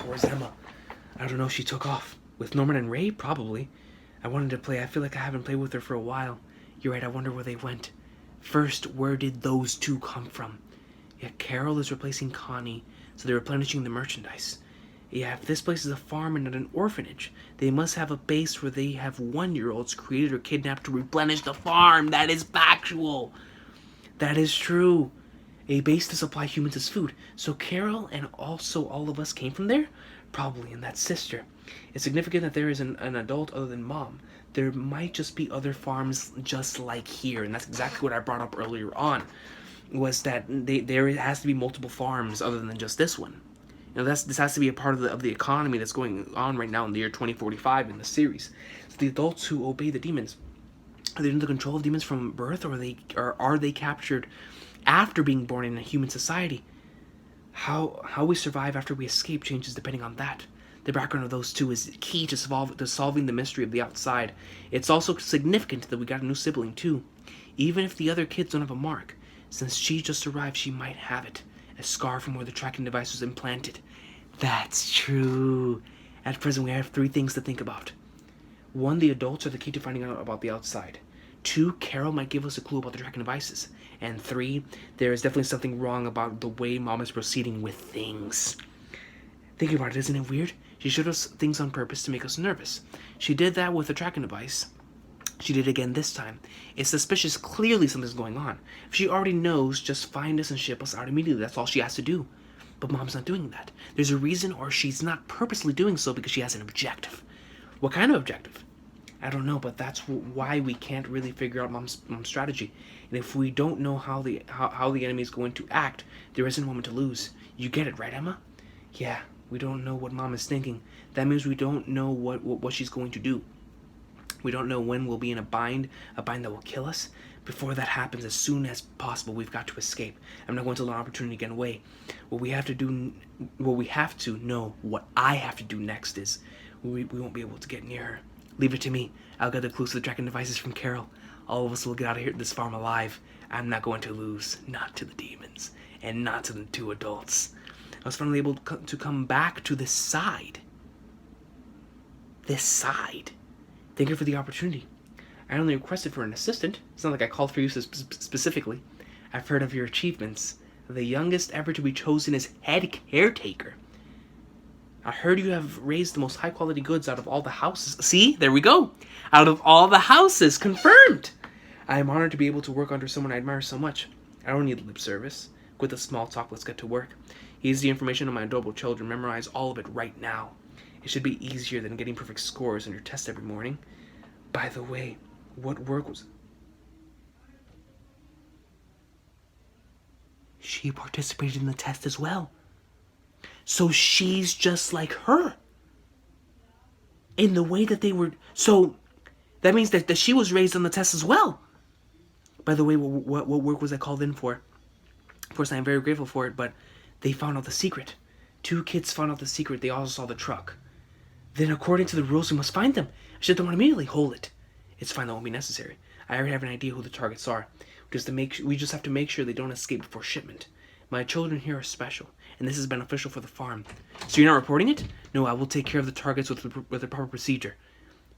Where's Emma? I don't know. She took off. With Norman and Ray? Probably. I wanted to play. I feel like I haven't played with her for a while. You're right. I wonder where they went. First, where did those two come from? Yeah, Carol is replacing Connie, so they're replenishing the merchandise. Yeah, if this place is a farm and not an orphanage, they must have a base where they have 1-year-olds created or kidnapped to replenish the farm. That is factual. That is true. A base to supply humans as food. So Carol and also all of us came from there? Probably, and that's sister. It's significant that there is an adult other than Mom. There might just be other farms just like here, and that's exactly what I brought up earlier on, was that there has to be multiple farms other than just this one. You know, this has to be a part of the economy that's going on right now in the year 2045 in the series. So the adults who obey the demons, are they under the control of demons from birth, or are they captured after being born in a human society? How we survive after we escape changes depending on that. The background of those two is key to solving the mystery of the outside. It's also significant that we got a new sibling too. Even if the other kids don't have a mark, since she just arrived, she might have it. A scar from where the tracking device was implanted. That's true. At present, we have 3 things to think about. 1, the adults are the key to finding out about the outside. 2, Carol might give us a clue about the tracking devices. And 3, there is definitely something wrong about the way Mom is proceeding with things. Think about it, isn't it weird? She showed us things on purpose to make us nervous. She did that with the tracking device. She did it again this time. It's suspicious. Clearly something's going on. If she already knows, just find us and ship us out immediately. That's all she has to do. But Mom's not doing that. There's a reason, or she's not purposely doing so because she has an objective. What kind of objective? I don't know, but that's why we can't really figure out Mom's strategy. And if we don't know how the enemy is going to act, there isn't a moment to lose. You get it, right, Emma? Yeah, we don't know what Mom is thinking. That means we don't know what she's going to do. We don't know when we'll be in a bind that will kill us. Before that happens, as soon as possible, we've got to escape. I'm not going to let an opportunity get away. What I have to do next is, we won't be able to get near her. Leave it to me. I'll get the clues to the tracking devices from Carol. All of us will get out of here, this farm alive. I'm not going to lose. Not to the demons. And not to the 2 adults. I was finally able to come back to this side. This side. Thank you for the opportunity. I only requested for an assistant. It's not like I called for you specifically. I've heard of your achievements. The youngest ever to be chosen as head caretaker. I heard you have raised the most high-quality goods out of all the houses. See? There we go. Out of all the houses. Confirmed. I am honored to be able to work under someone I admire so much. I don't need lip service. Quit the small talk. Let's get to work. Here's the information on my adorable children. Memorize all of it right now. It should be easier than getting perfect scores on your test every morning. By the way, what work was... She participated in the test as well. So she's just like her. in the way that they were. So that means that she was raised on the test as well. By the way, what work was I called in for? Of course, I am very grateful for it, but they found out the secret. 2 kids found out the secret. They also saw the truck. Then, according to the rules, we must find them. Shut them down immediately. Hold it. It's fine. That won't be necessary. I already have an idea who the targets are. We just have to make sure they don't escape before shipment. My children here are special, and this is beneficial for the farm. So you're not reporting it? No, I will take care of the targets with the proper procedure.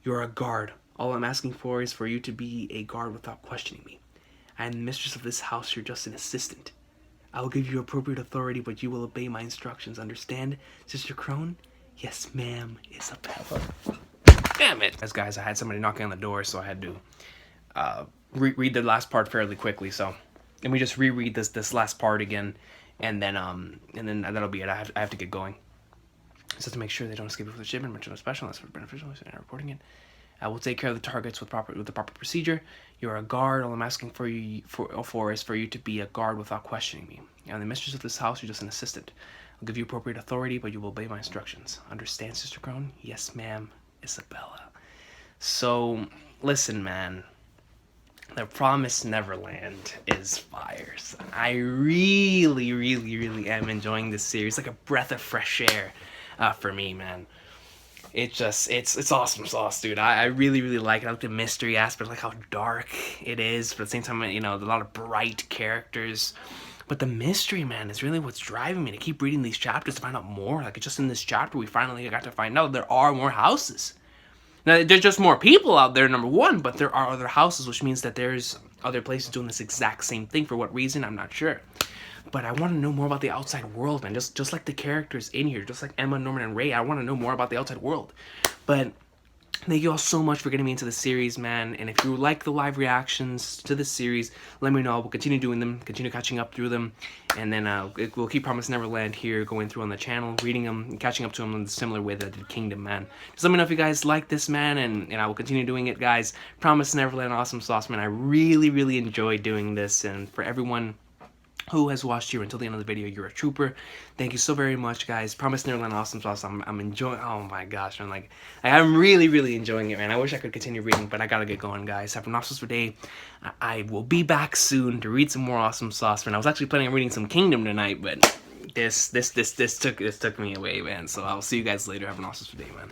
You're a guard. All I'm asking for is for you to be a guard without questioning me. I am the mistress of this house. You're just an assistant. I will give you appropriate authority, but you will obey my instructions. Understand, Sister Krone? Yes, ma'am, Isabella. Damn it. As guys, I had somebody knocking on the door, so I had to read the last part fairly quickly. So, let me just reread this last part again, and then that'll be it. I have to get going. Just to make sure they don't escape before the shipment, mention a special, unless for beneficial, so not reporting it. I will take care of the targets with the proper procedure. You're a guard. All I'm asking for you is for you to be a guard without questioning me. I'm the mistress of this house. You're just an assistant. I'll give you appropriate authority, but you will obey my instructions. Understand, Sister Krone? Yes, ma'am, Isabella. So, listen, man. The Promised Neverland is fire. I really, really, really am enjoying this series. Like a breath of fresh air for me, man. It's awesome sauce, dude. I really, really like it. I like the mystery aspect, like how dark it is, but at the same time, you know, a lot of bright characters. But the mystery, man, is really what's driving me to keep reading these chapters to find out more. Like, just in this chapter, we finally got to find out there are more houses. Now, there's just more people out there, number one, but there are other houses, which means that there's other places doing this exact same thing. For what reason, I'm not sure. But I want to know more about the outside world, man. Just like the characters in here, just like Emma, Norman, and Ray, I want to know more about the outside world. But thank you all so much for getting me into the series, man. And if you like the live reactions to this series, let me know. We'll continue doing them, continue catching up through them. And then we'll keep Promised Neverland here going through on the channel, reading them and catching up to them in a similar way that I did Kingdom, man. Just let me know if you guys like this, man, and I will continue doing it, guys. Promised Neverland, awesome sauce, man. I really, really enjoy doing this. And for everyone who has watched here until the end of the video, you're a trooper. Thank you so very much, guys. Promised Neverland, awesome sauce. I'm enjoying. Oh my gosh, I'm really, really enjoying it, man. I wish I could continue reading, but I gotta get going, guys. Have an awesome day. I will be back soon to read some more awesome sauce, man. I was actually planning on reading some Kingdom tonight, but this took me away, man. So I'll see you guys later. Have an awesome day, man.